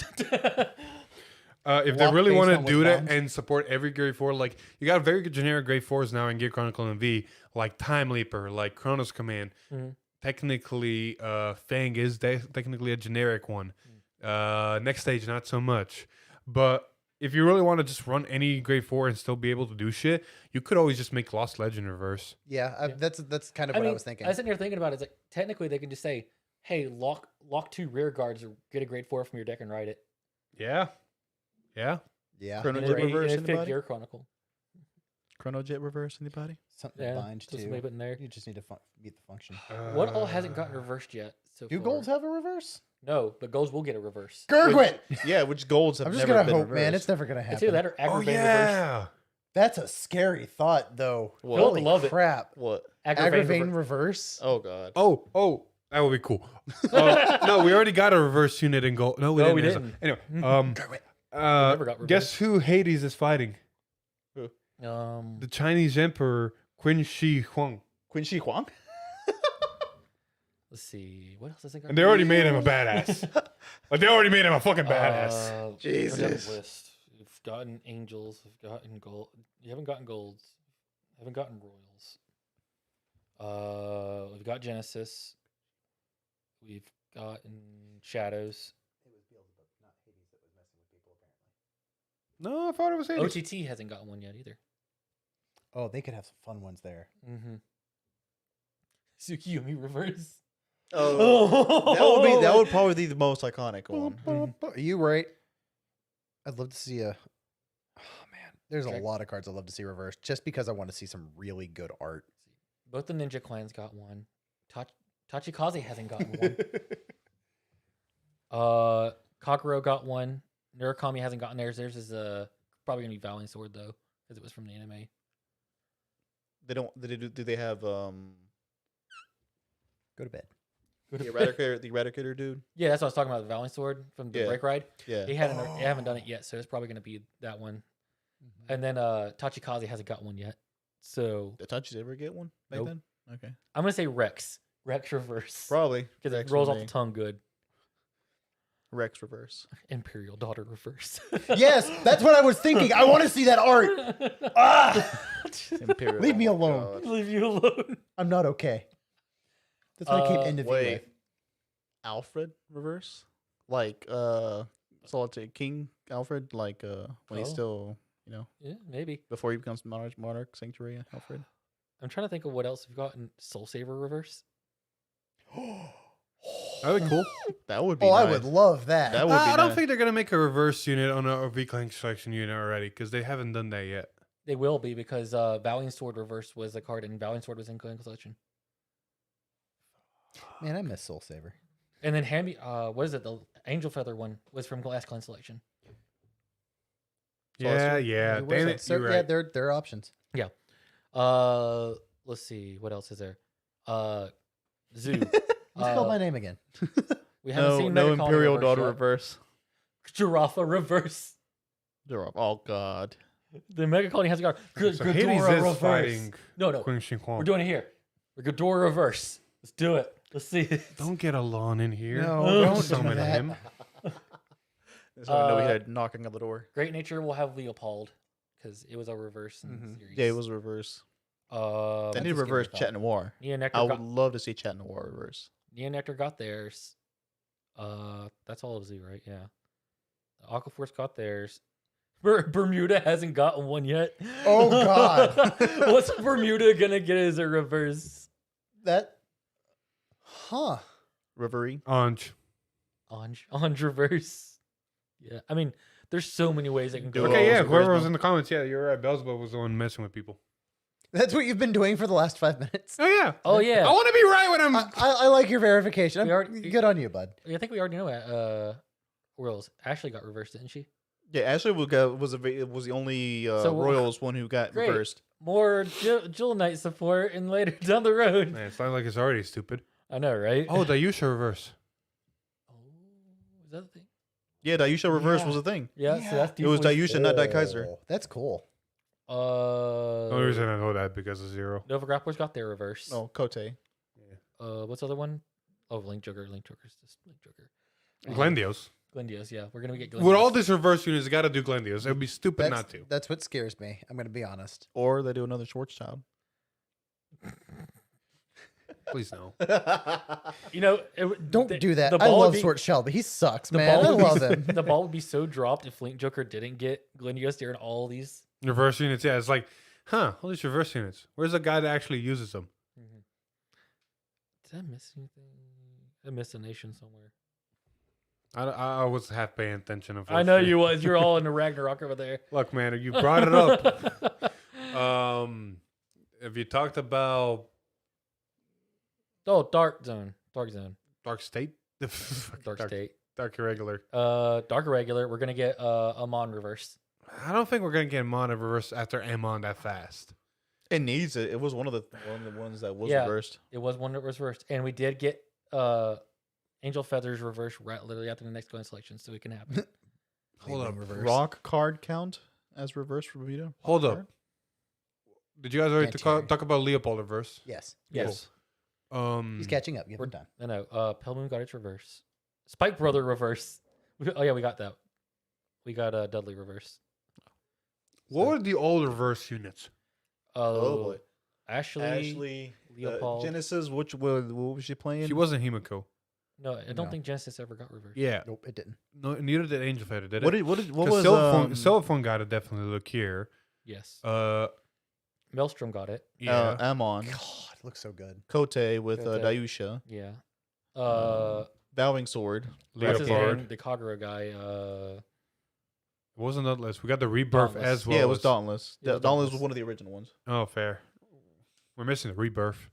If they Lock really based want to on do what that bounds? and support every grade 4, like you got very good generic grade 4s now in Gear Chronicle and V, like Time Leaper, like Chronos Command. Mhm. Technically, Fang is technically a generic one. Next stage, not so much. But if you really want to just run any grade 4 and still be able to do shit, you could always just make Lost Legend reverse. Yeah, that's kind of I what mean, I was thinking. I was sitting here thinking about it. It's like technically they can just say, "Hey, lock 2 rear guards or get a grade 4 from your deck and write it." Yeah. Yeah. Yeah, Chrono And Jet it- and reverse it fit anybody? Gear Chronicle. Chrono Jet reverse anybody? something Yeah, to bind just to. leave it in there. You just need to meet the function. What all hasn't gotten reversed yet? So Do far? golds have a reverse? No, but golds will get a reverse. Gurgwit! Yeah, which golds have I'm just never gonna been hope, man. reversed. It's never gonna It's happen. either that or Oh, aggravated reverse. yeah. That's a scary thought, though. What? Holy Love it. crap! What? Aggravated Aggravating reverse. reverse. Oh god. Oh, that would be cool. No, we already got a reverse unit in gold. No, we No, didn't. we There's a- didn't. Anyway, Gurgwit. never got guess who Hades is fighting? The Chinese Emperor Qin Shi Huang. Quin Shi Huang? Let's see. What else has it got? And they already made him a badass. Like they already made him a fucking badass. Look at the Jesus. list. We've gotten angels. We've gotten gold. You haven't gotten golds. Haven't gotten royals. We've got Genesis. We've gotten shadows. No, I thought it was Hades. OTT hasn't gotten one yet either. Oh, they could have some fun ones there. Mm-hmm. Tsukiyomi reverse. Oh, that would probably be the most iconic one. Are you right? I'd love to see a. Oh man, there's a Okay. lot of cards I'd love to see reversed, just because I want to see some really good art. Both the ninja clans got one. Tachikaze hasn't gotten one. Kakuro got one. Murakami hasn't gotten theirs. Theirs is probably gonna be Vowling Sword though, because it was from the anime. They don't. Do they have Go to bed. the Eradicator dude? Yeah, that's what I was talking about. The Vowling Sword from the Yeah. Break Ride. Yeah. They haven't done it yet, so it's probably gonna be that one. And then Tachikaze hasn't got one yet. So Did Tachi's ever get one back Nope. then? Okay. I'm gonna say Rex. Rex reverse. Probably Because it Rex rolls for off the me. tongue good. Rex reverse. Imperial Daughter reverse. Yes, that's what I was thinking. I want to see that art. Ah, Imperial. Leave me oh my alone. God. Leave you alone. I'm not okay. That's what I keep ending Wait. with. Alfred reverse? Like Solitary King Alfred, like when he's Oh. still, Yeah, maybe. before he becomes Monarch Sanctuary Alfred. I'm trying to think of what else we've gotten. Soul Saver reverse. That'd be cool. That would be Oh, I nice. would love that. That would be I don't nice. think they're gonna make a reverse unit on a V-Clan selection unit already because they haven't done that yet. They will be because Vowling Sword reverse was a card and Vowling Sword was in Clan Collection. Man, I miss Soul Saver. And then Hamby, what is it? The Angel Feather one was from Last Clan Selection. Yeah. He was Damn on- it, so, you're yeah, right. there are options. Let's see. What else is there? Zoo. What's called my name again? We haven't No, seen no Mega Colony Imperial reverse Daughter yet. reverse. Giraffe reverse. Oh God. The Mega Colony hasn't got So Hades Ghidorah is reverse. fighting No, Queen Shi Huang. we're doing it here. The Ghidorah reverse. Let's do it. Let's see it. Don't get Alon in here. No, don't do summon that. him. So I know we Uh, had knocking on the door. Great Nature will have Leopold because it was a reverse in the series. Yeah, it was reverse. They That's need a to scary reverse thought. Chat Noir. Nia Nectar I would got love to see Chat Noir reverse. Nia Nectar got theirs. That's all of Zoo, right? Yeah. Aquaforce got theirs. Bermuda hasn't gotten one yet. Oh, God. What's Bermuda gonna get as a reverse? That, huh? Reverie. Anj. Anj reverse. Yeah, I mean, there's so many ways it can go. Duo. Okay, yeah. Rose Whoever was Charisma. in the comments, yeah, you're right. Beelzebub was the one messing with people. That's what you've been doing for the last 5 minutes. Oh yeah. Oh yeah, I want to be right when I'm. I like your verification. We already- Good on you, bud. I think we already know. Royals. Ashley got reversed, didn't she? Yeah, Ashley was the only So, Royals one who got great. reversed. More Jewel Knight support, and later down the road. Man, it sounds like it's already stupid. I know, right? Oh, Dayusha reverse. Oh, is that the thing? Yeah, Dayusha reverse Yeah. was a thing. Yeah, so that's It was deeply- Dayusha, not Daikaiser. Oh, that's cool. The only reason I know that because of Zero. Nova Grapplers got their reverse. Oh, Kote. What's the other one? Oh, Link Joker. Link Joker's just Link Joker. Glendios. Glendios, yeah. We're gonna get Glendios. With all these reverse units, you got to do Glendios. It would be stupid That's, not to. that's what scares me. I'm going to be honest. Or they do another Schwarzschild. Please no. You know, Don't do that. I ball would love be- Schwarzschild, but he sucks, the man. I ball would love be, him. The ball would be so dropped if Link Joker didn't get Glendios during all these. Reverse units, yeah. It's like, all these reverse units. Where's the guy that actually uses them? Did I miss anything? I missed a nation somewhere. I was half paying attention. I know you was. You're all in the Ragnarok over there. Look, man, you brought it up. Have you talked about Oh, Dark Zone. Dark Zone. Dark State? Dark State. Dark Irregular. Dark Irregular. We're gonna get Amon reverse. I don't think we're gonna get Amon in reverse after Amon that fast. It needs it. It was one of the ones that was Yeah. reversed. It was one that was reversed, and we did get Angel Feathers reverse right literally after the next going selection, so it can happen. Hold up. Reverse. Rock card count as reverse for Bermuda. Hold up. Did you guys already Can't talk about Leopold reverse? Yes. Yes. He's catching up. Give him time. I know. Pelmoon got its reverse. Spike Brother reverse. Oh yeah, we got that. We got Dudley reverse. What were the old reverse units? Oh, boy. Ashley. Leopold. Genesis. What was she playing? She wasn't Himiko. No, I don't No. think Genesis ever got reversed. Yeah. Nope, it didn't. No, neither did Angel Feather, did it? what 'Cause was Cellphone got to definitely look here. Yes. Maelstrom got it. Yeah. Amon God, it looks so good. Kote with Kote. Dayusha Yeah. Bowing Sword. What's his Leopard. name? The Kagura guy. It wasn't that list. We got the Rebirth Dauntless. as well. Yeah, it was as- Dauntless. Yeah, it was Dauntless Dauntless. was one of the original ones. Oh, fair. We're missing the Rebirth.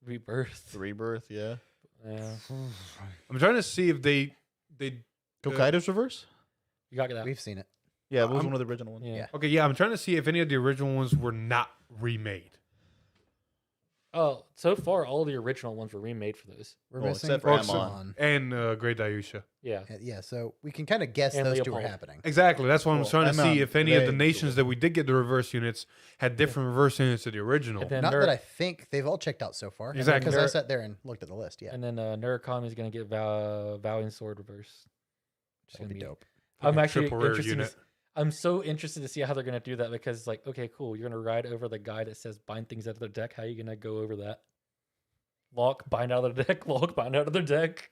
Rebirth. The Rebirth. Yeah. Yeah. I'm trying to see if they Tokaido's reverse. You got that. We've seen it. Yeah, it was I'm- one of the original ones. Yeah. Yeah. Okay, yeah, I'm trying to see if any of the original ones were not remade. Oh, so far all the original ones were remade for those. We're Well, missing except for Amon. And Great Dayusha. Yeah. Yeah, so we can kind of guess And those two Leopold. are happening. Exactly. That's what I'm Well, trying to Amon, see if any of the they- nations that we did get the reverse units had different reverse units to the original. And then Not that I think they've all checked out so far. Exactly. Because I sat there and looked at the list. Yeah, And then Nurikami is gonna get Vowing Sword reverse. Just that'll gonna be dope. I'm Fucking actually triple rare interested. unit. I'm so interested to see how they're gonna do that because, like, okay, cool. You're gonna ride over the guy that says bind things out of their deck. How are you gonna go over that? Lock, bind out of the deck. Lock, bind out of their deck.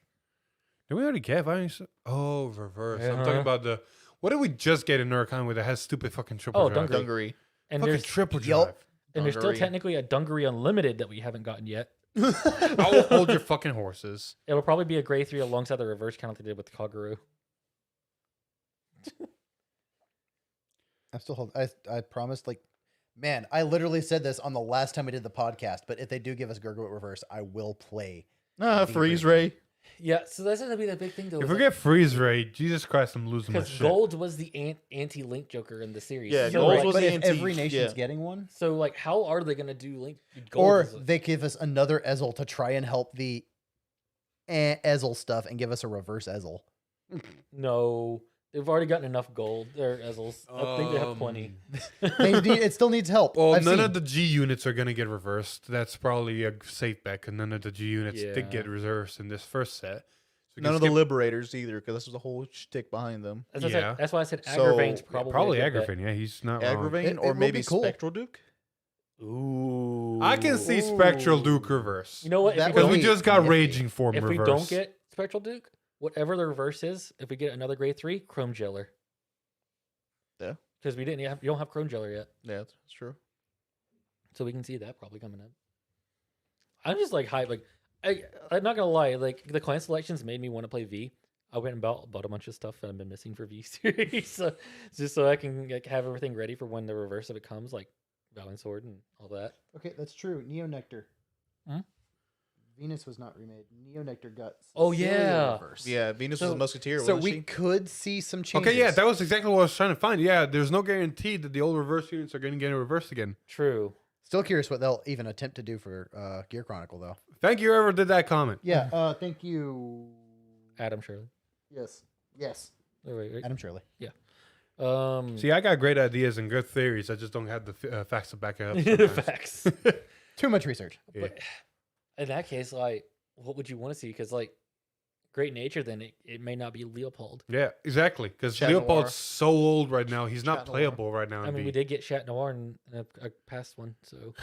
Did we already get Valiant? Oh, reverse. I'm Uh-huh. talking about the. What did we just get in Nurikami that has stupid fucking triple Oh, drive? Dungaree. Dungaree. And Fucking there's triple Yup. drive. and there's still Dungaree. technically a Dungaree Unlimited that we haven't gotten yet. I will hold your fucking horses. It'll probably be a Gray 3 alongside the reverse count they did with Kaguru. I'm still holding. I promised, like, man, I literally said this on the last time we did the podcast. But if they do give us Gurglet reverse, I will play. Ah, The Freeze original. Ray. Yeah, so that's gonna be the big thing though. If we get freeze ray, Jesus Christ, I'm losing my because shit. Gold was the anti-Link Joker in the series. Yeah, so, Gold like, was but the if every antique, nation's yeah. getting one, so like, how are they gonna do Link? Gold or is a- they give us another Ezel to try and help the Ezel stuff and give us a reverse Ezel. no, they've already gotten enough gold. Their Ezels, I think they have plenty. It still needs help. Well, I've none seen. of the G units are gonna get reversed. That's probably a safe bet, because none of the G units Yeah. did get reversed in this first set. So we None can of the skip- Liberators either, because this was a whole shtick behind them. That's, what I said- Yeah. that's why I said So, Agravain's yeah, probably probably a good bet. Agravain. Yeah, he's not wrong. Agravain It or will maybe be cool. Spectral Duke. Ooh, I can see Spectral Duke reverse. You know what? That If, Because we, we be just got nifty. Raging Form if we reverse. don't get Spectral Duke, whatever the reverse is, if we get another grade 3, Chrome Jeller. Yeah. Because we didn't have you don't have Chrome Jeller yet, Yeah, that's true. so we can see that probably coming up. I'm just like hype. Like I'm not gonna lie, like the clan selections made me want to play V. I went and bought a bunch of stuff that I've been missing for V series, so, just so I can like, have everything ready for when the reverse of it comes, like Vowing Sword and all that. Okay, that's true. Neo Nectar. Hmm? Venus was not remade. Neo Nectar got. Oh, Cecilia yeah. reversed. Yeah, Venus was So- a Musketeer, So wasn't we she? could see some changes. Okay, yeah, that was exactly what I was trying to find. Yeah, there's no guarantee that the old reverse units are going to get reversed again. True. Still curious what they'll even attempt to do for Gear Chronicle, though. Thank you, whoever did that comment. Yeah. Thank you. Adam Shirley. Yes. Yes. Oh, wait. Adam Shirley. See, I got great ideas and good theories. I just don't have the facts to back it up. sometimes. Facts. Too much research. Yeah. But in that case, like, what would you want to see? Because like, Great Nature, then it may not be Leopold. Yeah, exactly. Because Chat Noir. Leopold's so old right now. He's not Chat Noir. playable right now. I in mean, B. we did get Chat Noir in a past one, so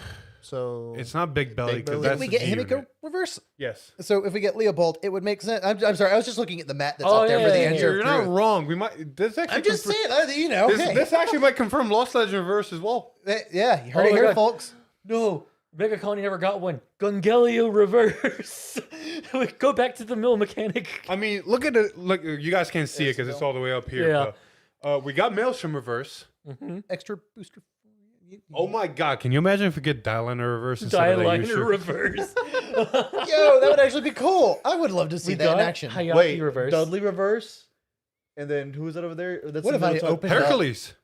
So It's not Big Belly Big because Belly. that's Didn't we the get G Himiko unit. reverse? Yes. So if we get Leopold, it would make sense. I'm sorry. I was just looking at the mat that's Oh, up there for the yeah, answer. You're not wrong. We might. This actually I'm just confirm- saying. You know. This, Hey. this actually might confirm Lost Legend reverse as well. Yeah, you heard Oh it my here, God. folks. no. Mega Colony never got one. Gungelio reverse. We go back to the mill mechanic. I mean, look at it. Look, you guys can't see it because it's all the way up here. Yeah. But, we got Maelstrom reverse. Mm-hmm. Extra booster. Oh my God! Can you imagine if we get Dialiner reverse instead of the Dialiner usual? reverse. Yo, that would actually be cool. I would love to see We that in got action. Hayaki wait, reverse. Dudley reverse, and then who is that over there? That's What the if I middle top- opened up? Hercules.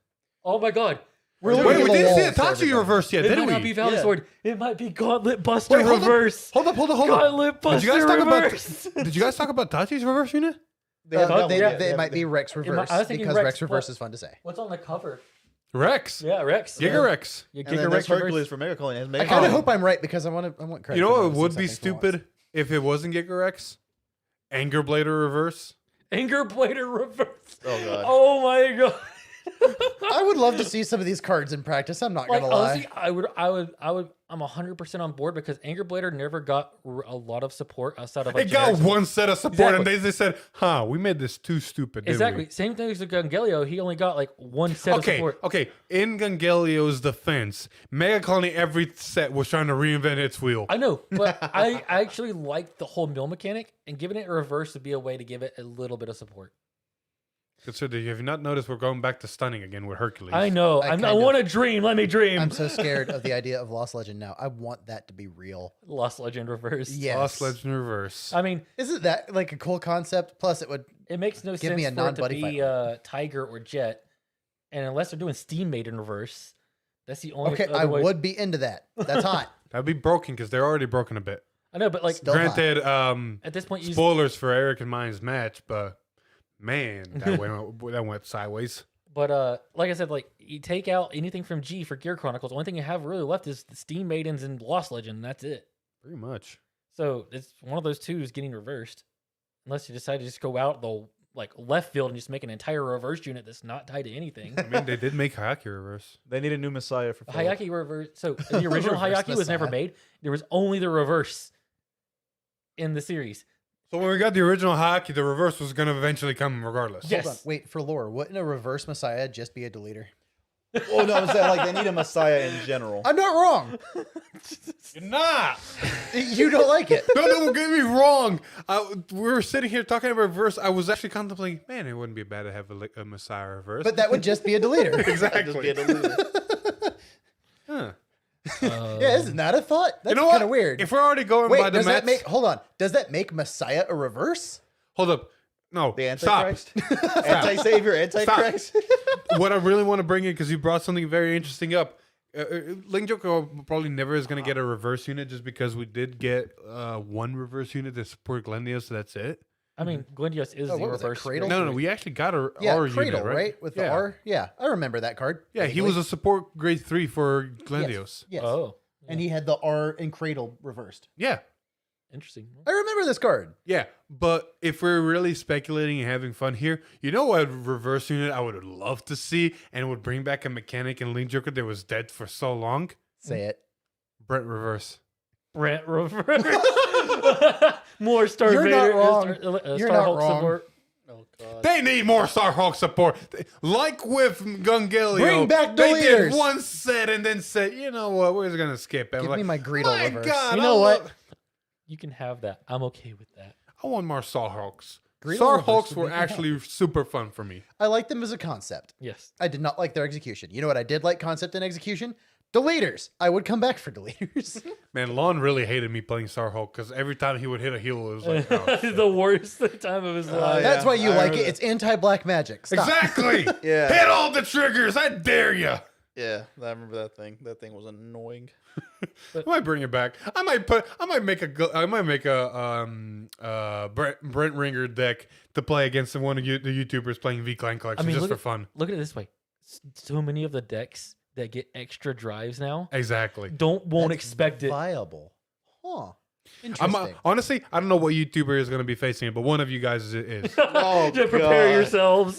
Oh my God. We're Wait, looking we at the didn't see wall for Itachi everybody. reverse yet, It did might we? not be Valley Yeah. Sword. It might be Gauntlet Buster Wait, hold up. reverse. Hold up. Gauntlet Buster Did you guys talk reverse. about? Did you guys talk about Tachi's reverse unit? They have Oh, that They, one, yeah. they yeah, might be Rex might- reverse I was thinking because Rex, Rex reverse but- is fun to say. What's on the cover? Rex. Yeah, Rex. Giga Yeah. Rex. Yeah, And then Giga there's Rex Hercules reverse. for Mega Colony. I kind of hope I'm right because I want credit. You know for what those would since be I think for once. stupid if it wasn't Giga Rex? Anger Blader reverse. Anger Blader reverse. Oh god. Oh my God. I would love to see some of these cards in practice. I'm not Like gonna lie. honestly, I'm 100% on board because Anger Blader never got a lot of support outside of like It got generic- one set of support, and Exactly. they just said, "Huh, we made this too stupid." Didn't Exactly. we? Same thing as the Gungelio. He only got like one set of Okay, support. okay. In Gangelio's defense, Mega Colony every set was trying to reinvent its wheel. I know, but I actually like the whole mill mechanic, and giving it a reverse would be a way to give it a little bit of support. Consider, have you not noticed we're going back to stunning again with Hercules? I know. I I kind of- want to dream. Let me dream. I'm so scared of the idea of Lost Legend now. I want that to be real. Lost Legend reverse. Yes. Lost Legend reverse. I mean, Isn't that like a cool concept? Plus, it would. it makes no Give sense me a for it to non-buddy be fight Tiger or Jet, and unless they're doing Steam Maiden reverse, that's the only. Okay, I other way- would be into that. That's hot. That'd be broken because they're already broken a bit. I know, but like Still hot. Granted, at this point, you spoilers for Eric and mine's match, but man, that went sideways. But like I said, like you take out anything from G for Gear Chronicles. The only thing you have really left is the Steam Maidens and Lost Legend. And that's it. Pretty much. So it's one of those two is getting reversed, unless you decide to just go out the like left field and just make an entire reverse unit that's not tied to anything. I mean, they did make Hayaki reverse. They need a new Messiah for Philip. Hayaki reverse. So the original Reverse Hayaki was never Messiah. made. There was only the reverse in the series. So when we got the original Hayaki, the reverse was going to eventually come regardless. Yes. Hold on. Wait, for lore, wouldn't a reverse Messiah just be a deleter? Oh no, I'm saying like they need a Messiah in general. I'm not wrong. You're not. You don't like it. No, don't get me wrong. We were sitting here talking about reverse. I was actually contemplating, man, it wouldn't be bad to have a Messiah reverse. But that would just be a deleter. Just get a little- Huh. Yeah, isn't that a thought? That's know kind of what? weird. If we're already going Wait, by the does that Mets, make? Hold on. Does that make Messiah a reverse? hold up. No, The stop. Antichrist, anti-savior, Antichrist. What I really want to bring in, because you brought something very interesting up. Link Joker probably never is going to get a reverse unit just because we did get one reverse unit to support Glendios, so that's it. I mean, Glendios is Oh, the what was it, reverse. Cradle? No, we actually got a Yeah, R Cradle, unit, right? With the Yeah. R. Yeah, I remember that card. Yeah, he vaguely. was a support grade 3 for Glendios. Yes. Oh, And he had the R and Cradle reversed. Yeah. interesting. I remember this card. Yeah, but if we're really speculating and having fun here, you know what reverse unit I would love to see and would bring back a mechanic in Link Joker that was dead for so long? Say it. Brent Reverse. Brent reverse. More Star You're Vader. not wrong. You're Star not Hulk wrong. support. Oh god. They need more Starhawk support. Like with Gungaleo. Bring back They did deleters. one set and then said, you know what, we're just going to skip it. I'm Give like, me my Greedle my reverse. God, You know I what? love- You can have that. I'm okay with that. I want more Starhawks. Greedle reverse Starhawks would were make me actually super fun for me. I like them as a concept. Yes. I did not like their execution. You know what I did like concept and execution? Deleters. I would come back for deleters. Man, Lon really hated me playing Starhawk because every time he would hit a heal, it was like, oh, shit. The worst time of his life. That's yeah, why you I like remember it. that. It's anti-black magic. Stop. Exactly. Yeah. Hit all the triggers. I dare you. Yeah, I remember that thing. That thing was annoying. I might bring it back. I might make a Brent Ringer deck to play against one of the YouTubers playing V Clan Collection just look for at- fun. Look at it this way. So many of the decks that get extra drives now Exactly. won't That's expect it. Viable. Huh. I'm Interesting. honestly, I don't know what YouTuber is going to be facing it, but one of you guys is. Oh, To prepare God. yourselves.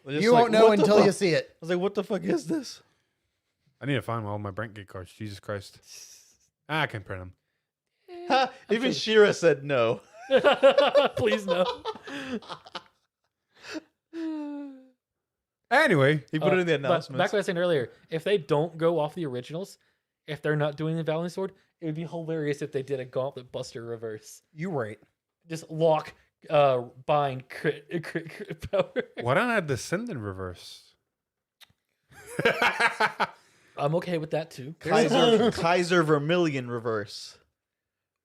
Just You like, won't know what the until fuck? you see it. I was like, what the fuck is this? I need to find all my Brent Gate cards. Jesus Christ. I can print them. Ha, even Shira said no. Please no. Anyway, He put it in the But back announcements. to what I was saying earlier, if they don't go off the originals, if they're not doing the Valiant Sword, it would be hilarious if they did a Gauntlet Buster reverse. You right. Just lock, bind, crit power. why don't I Descendant reverse? I'm okay with that too. Kaiser Vermilion reverse.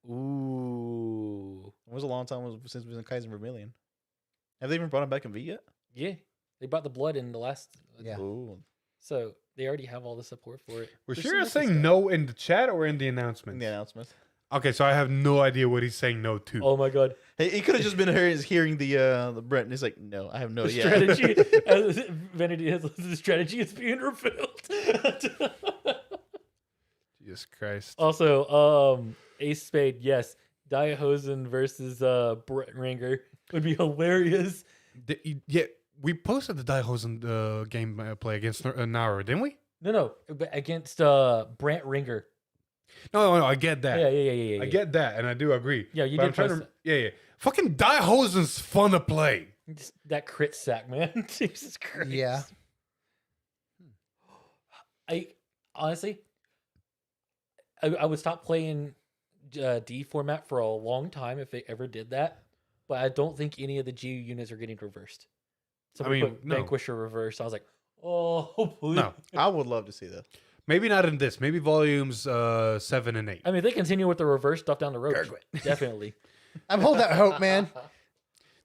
Ooh. It was a long time since we was in Kaiser Vermilion. Have they even brought him back in V yet? Yeah. They brought the blood in the last. Yeah. Ooh. So they already have all the support for it. Was There's Shira some saying no in the chat or in the announcement? In the announcement. Okay, so I have no idea what he's saying no to. Oh my god. Hey, he could have just been hearing the Brent, and he's like, "No, I have no The idea." strategy. Vanity has the strategy is being revealed. Jesus Christ. Also, Ace Spade, yes. Diahosen versus Brett Ringer would be hilarious. Yeah, we posted the Daihosen game play against Nara, didn't we? No, but against Brant Ringer. No, I get that. Yeah. I get that, and I do agree. Yeah, you But did I'm trying post to. Yeah. Fucking Daihosen's fun to play. Just that crit sack, man. Jesus Christ. Yeah. I honestly, I would stop playing D format for a long time if they ever did that. But I don't think any of the G units are getting reversed. So I we mean, put no. Vanquisher reverse. I was like, oh, please. No. I would love to see that. Maybe not in this. Maybe volumes 7 and 8. I mean, if they continue with the reverse stuff down the road, Gargoyle. definitely. I'm holding out hope, man.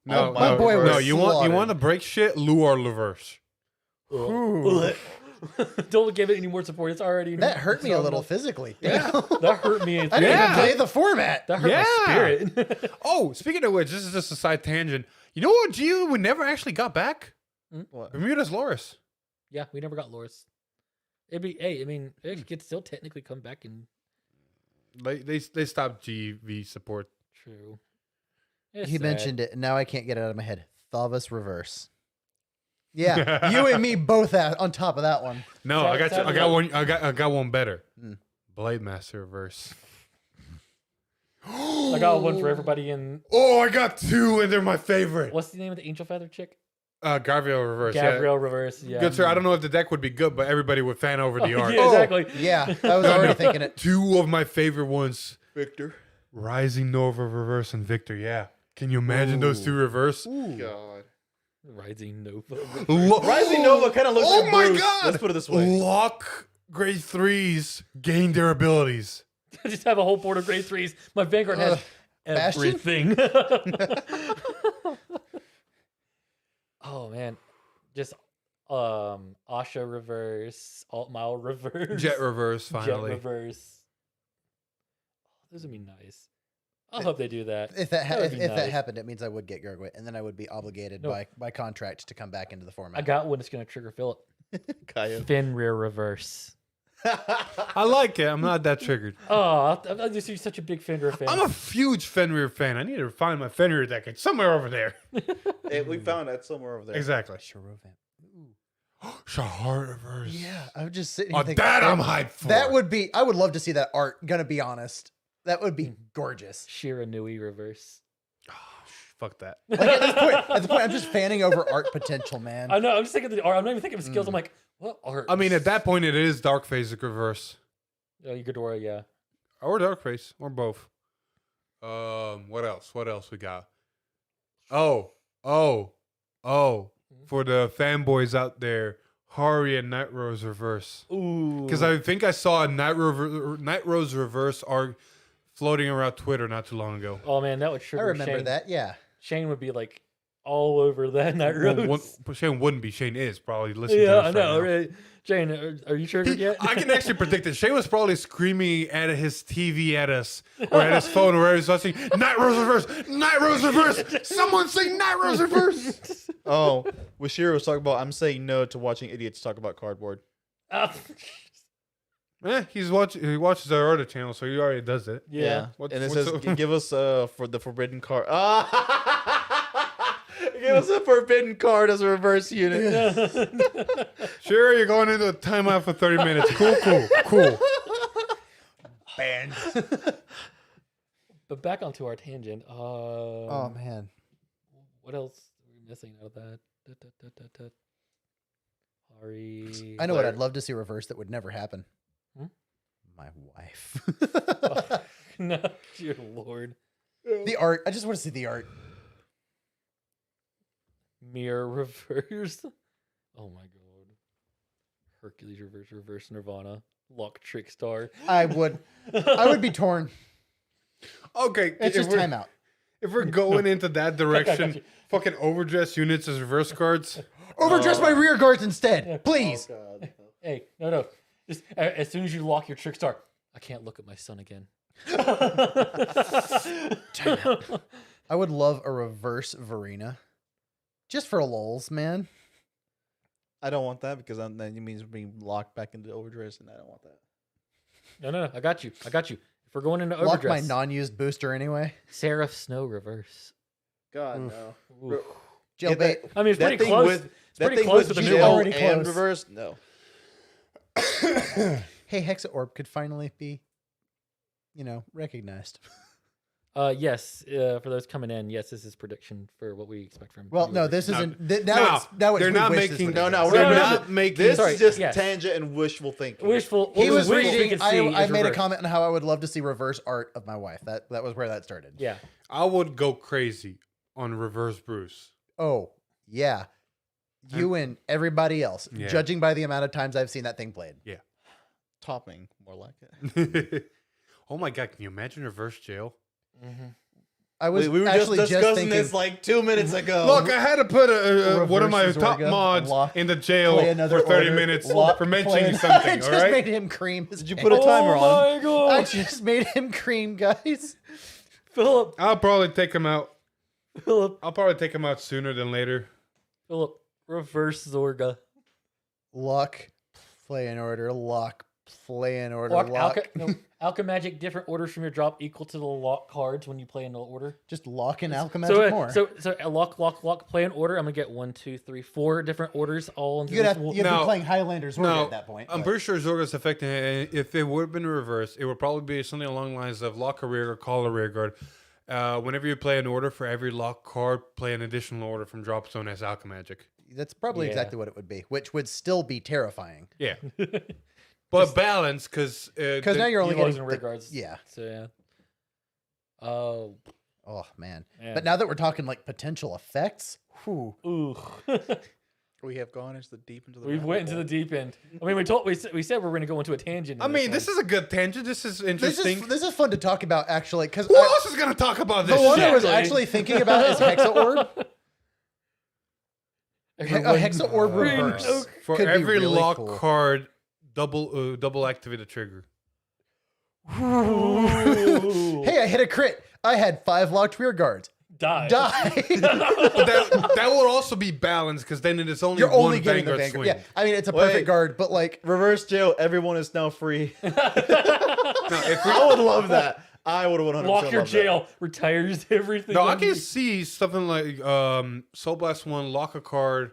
No, my no, boy no. was You want slaughtered. to break shit? Lure Reverse. Ooh. Don't give it any more support. It's already That hurt me a little physically. Yeah. That hurt me. I didn't Yeah. even play the format. That hurt Yeah. my spirit. Oh, speaking of which, this is just a side tangent. You know what, Gio, we never actually got back? What? Bermuda's Loris. Yeah, we never got Loris. It'd be, hey, I mean, it could still technically come back and They stopped GV support. true. It's He sad. mentioned it, and now I can't get it out of my head. Thavas reverse. Yeah, you and me both on top of that one. No, Sad- I got sad I got luck. one. I got one better. Mm. Blade Master Reverse. I got one for everybody in. Oh, I got two, and they're my favorite. What's the name of the Angel Feather chick? Gabriel Reverse. Gabrielle Reverse. Yeah. Yeah. Good sir. I don't know if the deck would be good, but everybody would fan over the art. Yeah, exactly. Yeah, I was already thinking it. Two of my favorite ones: Victor. Rising Nova Reverse and Victor. Yeah. Can you imagine those two reverse? God. Rising Nova. Lo- Rising Nova kind of looks Oh like my Bruce. God! Let's put it this way. Lock grade 3s gain their abilities. I just have a whole board of grade 3s. My Vanguard has Bastion? everything. Oh man, just Asha reverse, Alt Mile reverse, Jet reverse, Jet finally. reverse. Oh, those would be nice. I hope they do that. If that That would be if that nice. happened, it means I would get Gurgwit, and then I would be obligated No. by contract to come back into the format. I got one that's gonna trigger Philip. Kaya. Fenrir reverse. I like it. I'm not that triggered. Oh, I just see such a big Fenrir fan. I'm a huge Fenrir fan. I need to find my Fenrir deck. It's somewhere over there. Hey, we found that somewhere over there. Exactly. Sharovan. Ooh. Shahar reverse. Yeah, I'm just sitting Oh, here thinking, that I'm hyped for. that would be. I would love to see that art. Gonna be honest, that would be gorgeous. Shiranui reverse. Fuck that. Like at this point, I'm just fanning over art potential, man. I know. I'm just thinking of the art. I'm not even thinking of skills. I'm like, what art? I mean, at that point, it is Dark Phase reverse. Oh, Ghidorah, yeah. Or Dark Phase. Or both. What else? What else we got? Oh. For the fanboys out there, Hari and Night Rose reverse. Ooh. Because I think I saw a Night Rose reverse art floating around Twitter not too long ago. Oh man, that would I trigger remember Shane. that. Yeah. Shane would be like all over that Night Well, Rose. Shane wouldn't be. Shane is probably listening Yeah, to I us know. right now. Right? Shane, are you triggered yet? I can actually predict it. Shane was probably screaming at his TV at us or at his phone or wherever he's watching. Night Rose reverse! Night Rose reverse! Someone say Night Rose reverse! Oh, Washiro was talking about. I'm saying no to watching idiots talk about cardboard. He watches our other channel, so he already does it. Yeah. What's- and it what's says, up? "Give us for the forbidden card." Give us a forbidden card as a reverse unit. Sure, you're going into a timeout for 30 minutes. Cool. Banned. But back onto our tangent. Oh man. What else are we missing out of that? Hari. I know what I'd love to see reverse that would never happen. Hmm? My wife. No, dear lord. The art. I just want to see the art. Mirror reverse. Oh my god. Hercules reverse Nirvana. Lock Trickstar. I would be torn. Okay, It's just timeout. If we're going into that got direction, you. fucking overdress units as reverse cards. Overdress my rear guards instead, please. God. Hey, no. Just as soon as you lock your Trickstar, I can't look at my son again. I would love a reverse Verena. Just for lulz, man. I don't want that because then it means being locked back into overdress, and I don't want that. No. I got you. If we're going into Lock my overdress, non-used booster anyway. Seraph Snow reverse. God Oof. no. Ooh. Jailbait. I mean, it's That pretty thing close. with It's that pretty thing close with to the She's new gel one. already and close. reverse. No. Hey, Hexa Orb could finally be, recognized. Yes. For those coming in, yes, this is prediction for what we expect from. Well, new no, reverse. this No. isn't. Now No, it's they're not we wasted making. this No, one. we're they're not- not making. This Sorry, is just yes. tangent and wishful thinking. Wishful. He was wishful reading. frequency I is made a reversed. comment on how I would love to see reverse art of my wife. That was where that started. Yeah. I would go crazy on reverse Bruce. Oh yeah. You and everybody else, Yeah. judging by the amount of times I've seen that thing played. Topping, more like it. Oh my god, can you imagine reverse jail? Mm-hmm. I was We were actually just discussing thinking, this like 2 minutes ago. Look, I had to put one of my Reverse top Zorga, mods lock, in the jail play another for 30 order, minutes lock, for play mentioning an- something, I all just right? made him cream. His Did you pants. put a timer on? my I god, just made him cream, guys. Philip, I'll probably take him out. Philip, I'll probably take him out sooner than later. reverse Zorga. Lock, play in order. Lock, play in order. Lock, Lock. Alchemagic, different orders from your drop equal to the lock cards when you play in the order. Just lock in So, Alchemagic more. so a lock, play an order. I'm gonna get 1, 2, 3, 4 different orders all into you'd this. have, Well, you'd No. be playing Highlanders No, at that point. I'm but- pretty sure Zorga's affecting it. If it would have been reversed, it would probably be something along the lines of lock a rear guard, call a rear guard. Whenever you play an order, for every lock card, play an additional order from drop zone as Alchemagic. That's probably Yeah. exactly what it would be, which would still be terrifying. Yeah. But balance, because Because now you're only Eloys getting and the- rearguards. yeah. So yeah. Oh. Oh man. Man. But now that we're talking like potential effects, whew, Ooh. We have gone into the deep into the. We've rabbit went into hole. the deep end. I mean, we said we're going to go into a tangent. I mean, this is a good tangent. This is interesting. This is fun to talk about, actually, because Who else is going to talk about this the one shit? I was Exactly. actually thinking about is Hexa Orb. A Hexa Orb Green reverse. Oak. For Could be every really lock cool. card, double activate a trigger. Hey, I hit a crit. I had 5 locked rear guards. Die. Die. But that will also be balanced because then it is only You're one only getting the Vanguard Vanguard. swing. Yeah, I mean, it's a Wait. perfect guard, but like, Reverse jail. Everyone is now free. No, if we- I would love that. I would 100% Lock your love that. jail. Retires everything. No, I on can you. see something like Soul Blast 1, lock a card,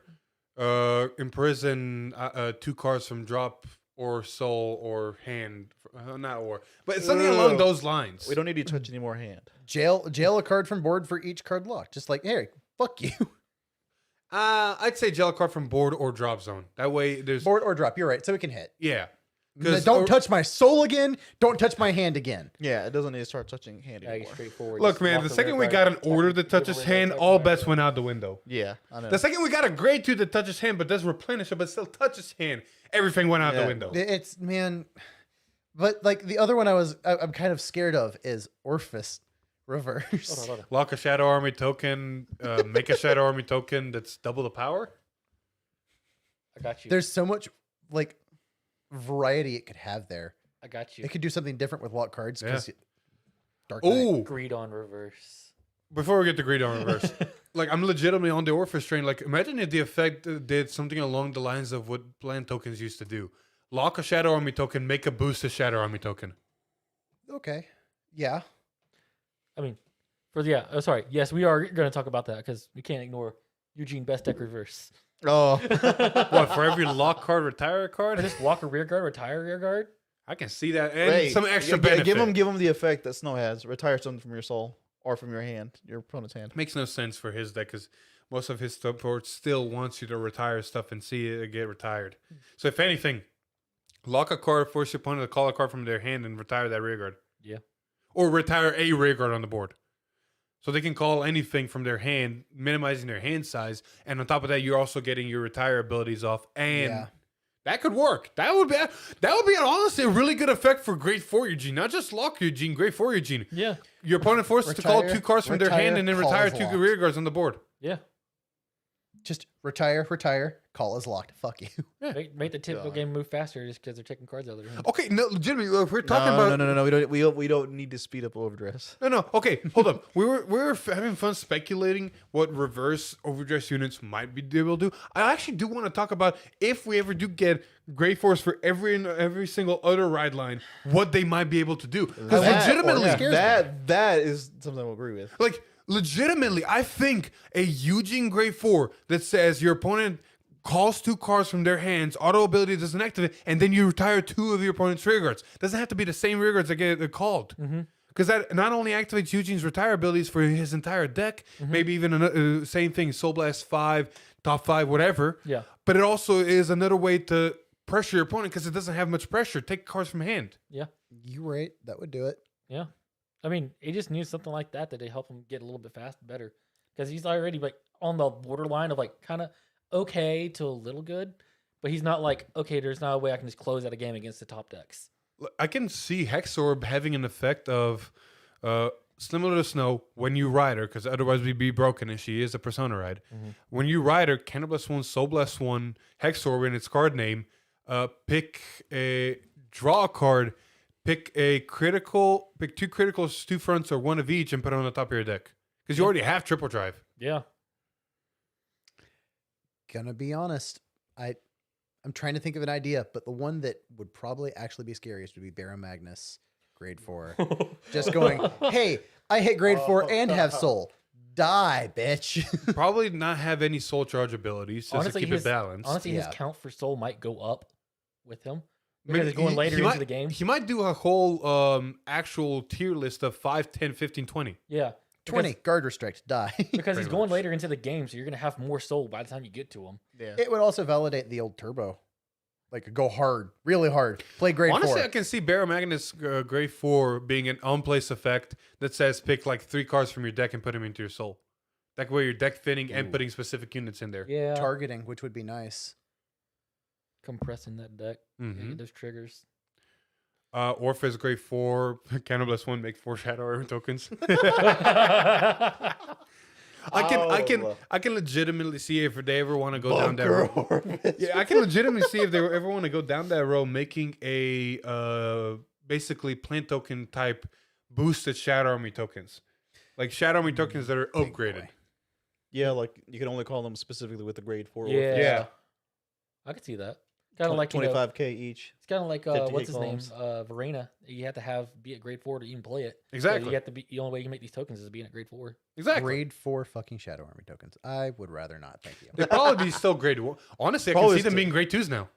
imprison 2 cards from drop or soul or hand. Not or. But it's something along those lines. We don't need to touch any more hand. jail a card from board for each card locked. Just like, hey, fuck you. I'd say gel card from board or drop zone. That way there's. Board or drop. You're right. So it can hit. Yeah. Don't touch my soul again. Don't touch my hand again. Yeah, it doesn't need to start touching hand Yeah, anymore. straightforward. Look, Just man, lock the the second rear we guard, got an order that give a touches rear hand, guard, all touch bets rear went out the window. Yeah, I know. The second we got a grade 2 that touches hand but does replenish it but still touches hand, everything went out the Yeah. window. It's, man, but like the other one I'm kind of scared of is Orphis reverse. Hold on. Lock a Shadow Army token, make a Shadow Army token that's double the power. I got you. There's so much like variety it could have there. I got you. It could do something different with lock cards because Dark Knight. Oh, Greed on reverse. before we get to greed on reverse, like I'm legitimately on the Orphis train. Like imagine if the effect did something along the lines of what land tokens used to do. Lock a Shadow Army token, make a boost a Shadow Army token. Okay. Yeah. I mean, sorry. Yes, we are going to talk about that because we can't ignore Eugene Best Deck Reverse. Oh, What, for every lock card, retire a Or card? just walk a rear guard, retire rear guard. I can see that. And wait, some extra g- benefit. Give him the effect that Snow has. Retire something from your soul or from your hand, your opponent's hand. Makes no sense for his deck because most of his support still wants you to retire stuff and see it get retired. So if anything, lock a card, force your opponent to call a card from their hand and retire that rear guard. Yeah. Or retire a rear guard on the board. So they can call anything from their hand, minimizing their hand size. And on top of that, you're also getting your retire abilities off. And Yeah. that could work. That would be honestly a really good effect for grade 4 Eugene. Not just lock Eugene, grade 4 Eugene. Yeah. Your opponent forced to call Retire, 2 cards from their retire, hand and then call retire is 2 locked. rear guards on the board. Yeah. Just retire, call is locked. Fuck you. Make the typical God. game move faster just because they're taking cards out of their hand. Okay, no, legitimately, if we're talking No, about no. We don't need to speed up overdress. no. Okay, hold up. We were having fun speculating what reverse overdress units might be able to do. I actually do want to talk about if we ever do get Grey Force for every single other ride line, what they might be able to do. Because That legitimately, or scares me. that is something I'll agree with. like legitimately, I think a Eugene Grade 4 that says your opponent calls 2 cards from their hands, auto ability doesn't activate, and then you retire 2 of your opponent's rear guards. Doesn't have to be the same rear guards that get called. Because that not only activates Eugene's retire abilities for his entire deck, maybe even another same thing, Soul Blast 5, top 5, whatever. Yeah. But it also is another way to pressure your opponent because it doesn't have much pressure. Take cards from hand. Yeah. You right. That would do it. Yeah. I mean, he just needs something like that to help him get a little bit better. Because he's already like on the borderline of like kind of okay to a little good. But he's not like, okay, there's not a way I can just close out a game against the top decks. I can see Hexorb having an effect of similar to Snow when you ride her, because otherwise we'd be broken, and she is a Persona ride. When you ride her, Cannibus 1, Soul Blast 1, Hexorb in its card name, draw a card, pick 2 criticals, 2 fronts, or 1 of each, and put it on the top of your deck. Because you already have triple drive. Yeah. Gonna be honest. I'm trying to think of an idea, but the one that would probably actually be scariest would be Baron Magnus, grade 4. Just going, hey, I hit grade 4 and have soul. Die, bitch. Probably not have any soul charge abilities just to keep it balanced. Honestly, his Yeah. count for soul might go up with him. Maybe Because he's going later he into might- the game. He might do a whole actual tier list of 5, 10, 15, 20. Yeah. 20, guard restrict, die. Because he's Pretty going much. later into the game, so you're going to have more soul by the time you get to him. Yeah. It would also validate the old turbo. Like, go hard, really hard. Play grade Honestly, 4. I can see Baron Magnus Grade 4 being an on-place effect that says pick like 3 cards from your deck and put them into your soul. That way you're deck thinning and Ooh. putting specific units in there. Yeah, Targeting, which would be nice. compressing that deck. Yeah, Mhm. get those triggers. Orpheus grade 4, Cannibal 1, make 4 Shadow Armor tokens. I can legitimately see if they ever want to go down that road. Yeah, I can legitimately see if they ever want to go down that road, making a basically plant token type boosted Shadow Army tokens, like Shadow Army tokens that are Big upgraded. boy. Yeah, like you can only call them specifically with the grade 4. Yeah. Yeah. I could see that. Kind of like 25k each. It's kind of like 50K what's his columns. name? Verena. You have to be at grade 4 to even play it. So Exactly. you have to be. The only way you can make these tokens is being at grade 4. Exactly. Grade 4 fucking Shadow Army tokens. I would rather not. Thank you. They'd probably be still grade 1. Honestly, I can Probably see them still. being grade 2s now.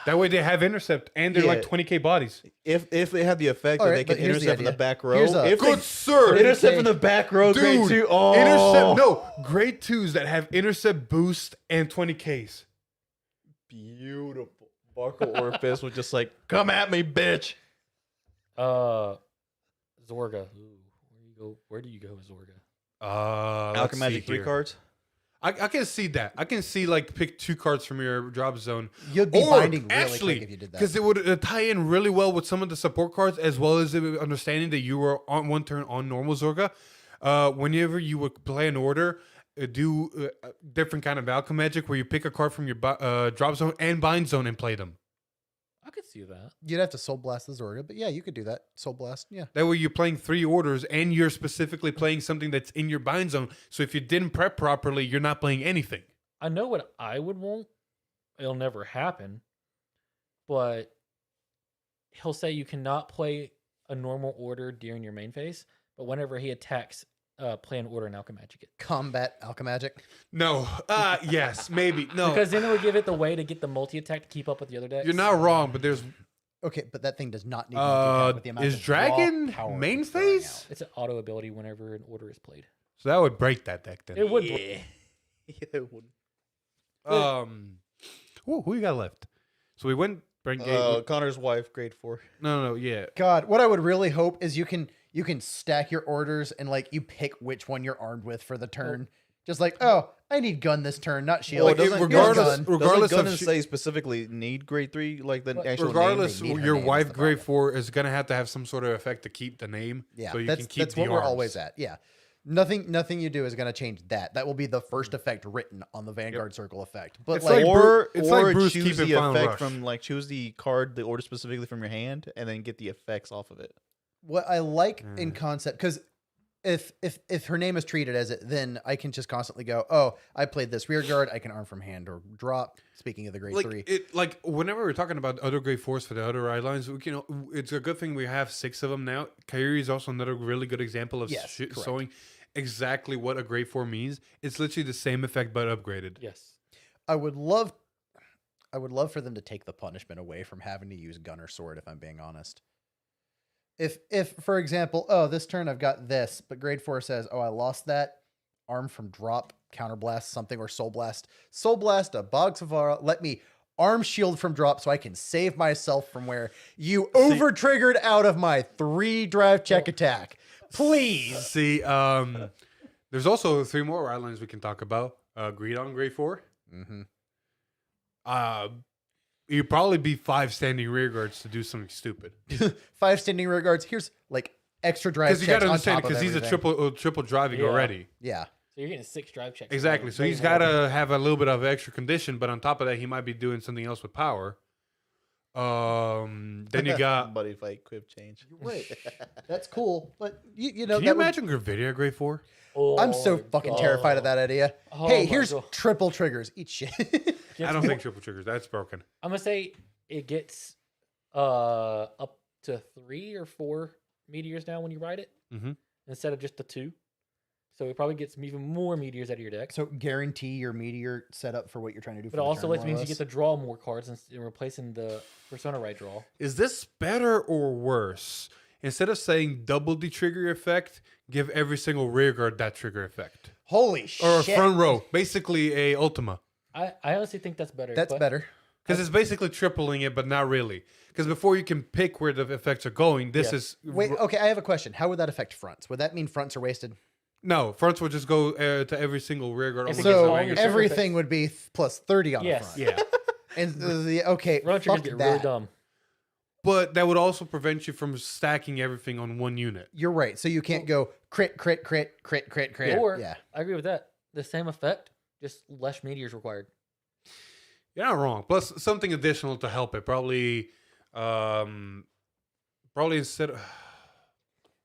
That way they have intercept and they're like Yeah. 20k bodies. If they have the effect All that right, they but can here's the intercept from the idea. back row, Here's a- if Good they sir. intercept from the back row, grade Dude, 2, oh, Intercept, no, grade 2s that have intercept boost and 20ks. beautiful. Barco Orpheus was just like, come at me, bitch. Zorga. Ooh, where do you go with Zorga? Alchemagic 3 cards. I can see that. I can see like pick 2 cards from your drop zone. You'd be Or binding really actually, quick if you did that. because it would tie in really well with some of the support cards, as well as understanding that you were on one turn on normal Zorga. Whenever you would play an order, do a different kind of Alchemagic where you pick a card from your drop zone and bind zone and play them. I could see that. You'd have to Soul Blast the Zorga, but yeah, you could do that. Soul Blast, yeah. That way you're playing 3 orders and you're specifically playing something that's in your bind zone. So if you didn't prep properly, you're not playing anything. I know what I would want. It'll never happen. But he'll say you cannot play a normal order during your main phase. But whenever he attacks, play an order and Alchemagic it. Combat Alchemagic. No. Yes, maybe. No. Because then it would give it the way to get the multi attack to keep up with the other decks. You're not wrong, but there's Okay, but that thing does not need multi-attack with the amount is of draw Dragon power main it's throwing phase? out. It's an auto ability whenever an order is played. So that would break that deck then. It would. Yeah, it would. Who you got left? So we went Connor's wife, grade 4. no, yeah. God, what I would really hope is you can stack your orders and like you pick which one you're armed with for the turn. Just like, oh, I need gun this turn, not shield. Well, Here's regardless- gun. regardless doesn't of Gun say specifically need grade 3, like the But actual Regardless, they need her your name is wife the grade problem. 4 is gonna have to have some sort of effect to keep the name. Yeah, so you that's can keep the what we're arms. always at. Yeah, nothing you do is going to change that. That will be the first effect written on the Vanguard Circle effect. But It's like, like or like Bruce choose keeping the Final effect Rush. from like choose the card, the order specifically from your hand, and then get the effects off of it. what I like in Mm. concept, because if her name is treated as it, then I can just constantly go, oh, I played this rear guard, I can arm from hand or drop. Speaking of the grade Like 3, like whenever we're talking about other grade 4s for the other ride lines, it's a good thing we have 6 of them now. Kyrie is also another really good example of Yes, correct. showing exactly what a grade 4 means. It's literally the same effect but upgraded. Yes. I would love for them to take the punishment away from having to use gun or sword. If I'm being honest, if for example, oh, this turn I've got this, but grade 4 says, oh, I lost that. Arm from drop, counterblast something, or soul blast a Bog Savara. Let me arm shield from drop so I can save myself from where you over triggered out of my 3 drive check attack. Please. See, there's also 3 more ride lines we can talk about. Greed on grade 4. Mm-hmm. You'd probably be 5 standing rear guards to do something stupid. 5 standing rear guards. Here's like extra drive Because checks you got to on understand, top of because he's a everything. triple driving Yeah. already. Yeah. So you're getting 6 drive checks. Exactly. So Way he's more got to have a little bit of extra condition, but on top of that, he might be doing something else with power. Then you got. Buddy fight, quick change. Wait, that's cool, but you know, Can you that would- imagine Gravidia grade 4? Oh I'm so my fucking God. terrified of that idea. Oh Hey, my here's God. triple triggers. Eat shit. I don't think triple triggers. That's broken. I'm gonna say it gets up to 3 or 4 meteors now when you ride it, Mhm. instead of just the 2. So it probably gets even more meteors out of your deck. So guarantee your meteor setup for what you're trying to do. But it also means you get to draw more cards and replacing the Persona Ride draw. Is this better or worse? Instead of saying double the trigger effect, give every single rear guard that trigger effect. Holy Or a shit. front row. Basically a Ultima. I honestly think that's better. That's but better. Because it's basically tripling it, but not really. Because before you can pick where the effects are going, this Yeah. is... Wait, okay, I have a question. How would that affect fronts? Would that mean fronts are wasted? No, fronts would just go to every single rear guard. If only it gets gets So all the your Vanguard. everything would be plus 30 on Yes. the front. Yeah. And okay, Front fuck triggers get that. really dumb. But that would also prevent you from stacking everything on one unit. You're right. So you can't go crit, crit, crit, crit, crit, crit. Or yeah. I agree with that. The same effect, just less meteors required. You're not wrong. Plus something additional to help it. Probably instead of...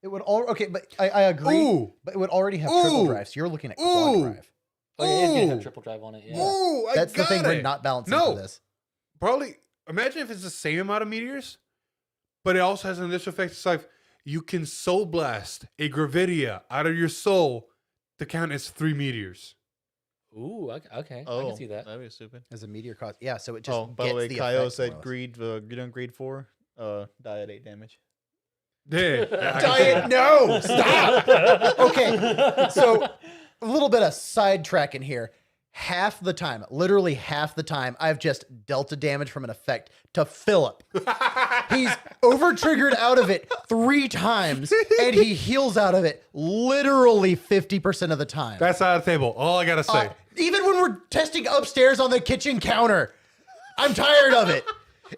It would all okay, but I agree. Ooh. But it would already have triple Ooh. drive. So you're looking at quad Ooh. drive. Oh, yeah, it's gonna Ooh. have triple drive on it. Yeah. Ooh, I That's the got thing it. we're not balancing No. for this. Probably, imagine if it's the same amount of meteors, but it also has an additional effect. It's like you can soul blast a Gravidia out of your soul to count as 3 meteors. Ooh, okay. I Oh, can see that. that'd be stupid. As a meteor cost. Yeah, so it just Oh, by the way, gets Kyle effect said more or less. greed on grade 4, die at 8 damage. Yeah. Diet, no, stop. Okay, so a little bit of sidetracking here. Half the time, literally half the time, I've just dealt a damage from an effect to Philip. He's over triggered out of it 3 times, and he heals out of it literally 50% of the time. That's out of the table. All I gotta say. Even when we're testing upstairs on the kitchen counter, I'm tired of it.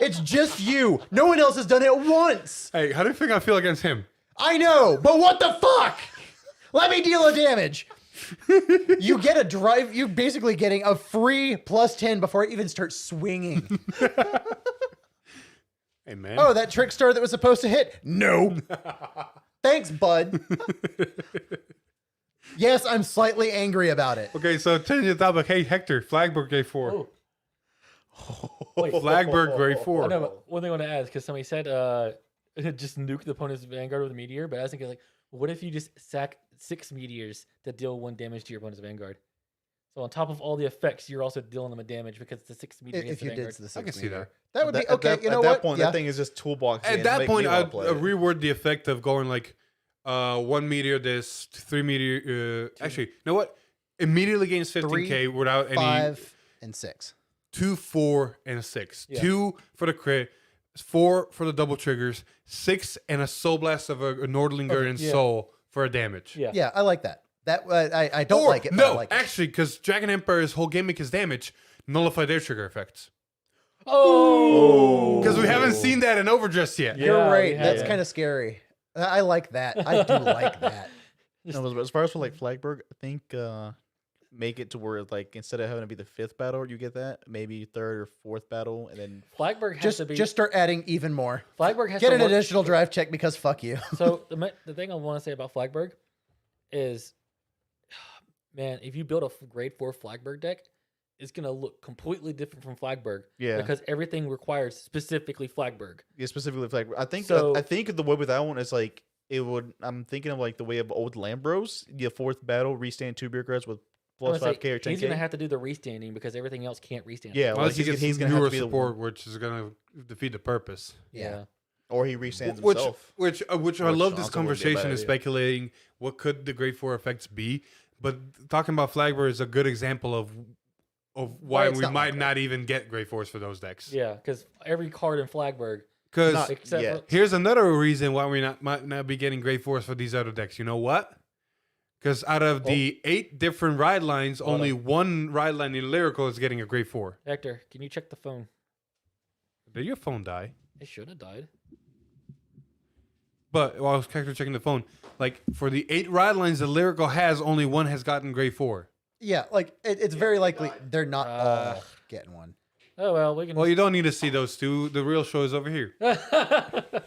It's just you. No one else has done it once. Hey, how do you think I feel against him? I know, but what the fuck? Let me deal a damage. You get a drive. You're basically getting a free plus 10 before it even starts swinging. Hey, man. Oh, that trick star that was supposed to hit. No. Thanks, bud. Yes, I'm slightly angry about it. Okay, so changing the topic. Hey, Hector, Flagberg grade 4. Oh. Wait, Flagberg grade I 4. know, but one thing I want to add is because somebody said just nuke the opponent's Vanguard with a meteor, but I was thinking like, what if you just sack 6 meteors to deal 1 damage to your opponent's Vanguard? So on top of all the effects, you're also dealing them a damage because it's the 6 meteor hits If the you Vanguard. did the I can 6 see meter. that. That would be okay. You know at what? that point, Yeah. that thing is just toolbox. At that point, I'd reword the effect of going like 1 meteor this, 3 meteor. Actually, you know what? Immediately gains 15k without any 5 and 6. 2, 4, and a 6. Yeah. 2 for the crit, 4 for the double triggers, 6 and a soul blast of a Nordlinger and yeah. soul for a damage. Yeah. Yeah, I like that. That I don't Or, like it. But I No, like it. actually, because Dragon Empire's whole gimmick is damage, nullify their trigger effects. Oh, Because we haven't seen that in Overdress yet. Yeah. You're right. we That's have. kind of scary. I like that. I do like that. No, but as far as for like Flagberg, I think make it to where like instead of having to be the 5th battle, you get that maybe 3rd or 4th battle, and then Flagberg has to be. Just start adding even more. Flagberg has Get to an work- additional drive check because fuck you. So the thing I want to say about Flagberg is, man, if you build a grade 4 Flagberg deck, it's gonna look completely different from Flagberg. Yeah. Because everything requires specifically Flagberg. yeah, specifically Flagberg. I think So- I think the way with that one is like it would. I'm thinking of like the way of old Lambros. The 4th battle restand 2 beer cards with I'm gonna plus say 5k or 10k. he's gonna have to do the restanding because everything else can't restand. Yeah, Unless he gets he's gonna have newer to be the support, one, which is going to defeat the purpose. Yeah. or he restands Which, himself. which I Which love this also wouldn't be a conversation bad is idea. speculating what could the grade 4 effects be. But talking about Flagbearer is a good example of why it's we not might like not even get grade 4s for those decks. Yeah, because every card in Flagberg, Because Not except yet. for, here's another reason why we might not be getting grade 4s for these other decks. You know what? Because out of the 8 different ride lines, Hold only 1 ride line in Lyrical is getting a grade 4. Hector, can you check the phone? Did your phone die? It should have died. But while I was checking the phone, like for the 8 ride lines that Lyrical has, only 1 has gotten grade 4. Yeah, like it's very likely they're not Uh, all getting one. Oh well, we can. Well, you don't need to see those 2. The real show is over here. A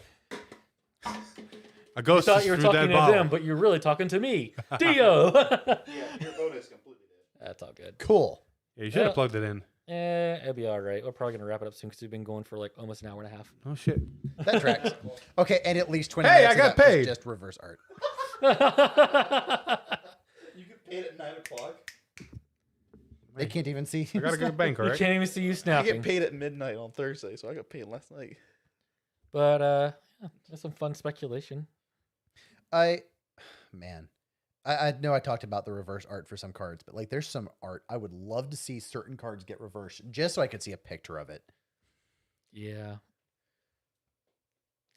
ghost thought is you were through talking that to bottle. them, but you're really talking to me, Dio. Your vote is completely dead. That's all good. Cool. Yeah, you should have Yeah. plugged it in. It'll be all right. We're probably gonna wrap it up soon because we've been going for like almost an hour and a half. Oh shit! That tracks. Okay, and at least 20 Hey, minutes I of got that was paid. just reverse art. You get paid at 9:00. They can't even see. I gotta go to the bank, all You right? can't even see you I snapping. get paid at midnight on Thursday, so I got paid last night. But yeah, there's some fun speculation. I know I talked about the reverse art for some cards, but like there's some art I would love to see certain cards get reversed just so I could see a picture of it. Yeah,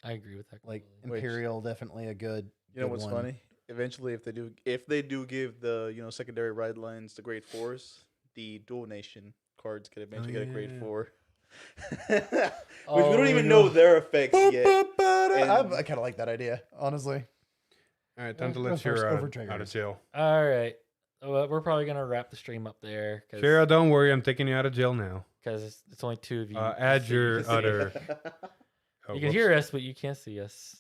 I agree with that. Like completely. Which- Imperial, definitely a good. You know good what's one. funny? eventually, if they do give the secondary ride lines the grade 4s, the dual nation cards could eventually get a grade yeah. 4. Which we Oh, don't even yeah. know their effects yet. I kind of like that idea, honestly. All right, time to Go let first, Shira over out triggers. of jail. All right. Well, we're probably gonna wrap the stream up there Shira, don't worry, I'm taking you out of jail now. because it's only 2 of you. Add so your you can see other. us. Oh, You can whoops. hear us, but you can't see us.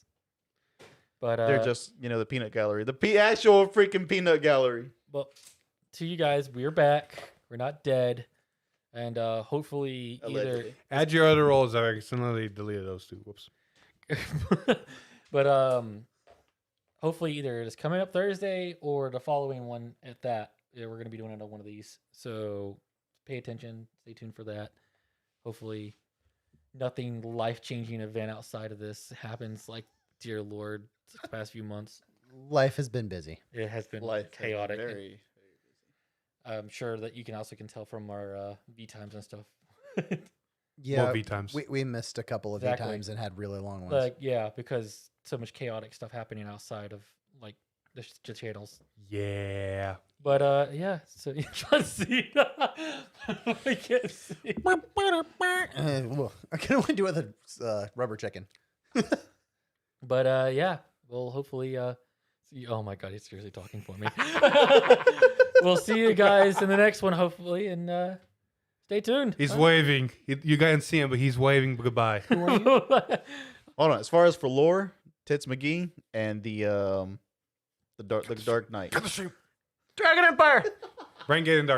But They're just the peanut gallery, the actual freaking peanut gallery. well, to you guys, we're back. We're not dead, and hopefully Allegedly. Add your other roles. I accidentally deleted those two. Whoops. but hopefully either it's coming up Thursday or the following one at that. Yeah, we're gonna be doing another one of these. So pay attention, stay tuned for that. Hopefully nothing life changing event outside of this happens, like dear Lord, the past few months. Life has been busy. It has been Life has been chaotic. and very. I'm sure that you can also tell from our V times and stuff. Yeah, More V times. we missed a couple of Exactly. V times and had really long ones. Like yeah, because so much chaotic stuff happening outside of like the channels. Yeah. But yeah, so you trying to see. I can't see. Well, I kind of want to do it with a rubber chicken. But yeah, we'll hopefully see. Oh my god, he's seriously talking for me. We'll see you guys in the next one, hopefully, and stay tuned. He's waving. You can't see him, but he's waving goodbye. Hold on. As far as for lore, Tits McGee and the Dark Knight. Cut the stream. Dragon Empire. Brain Gate and Dark.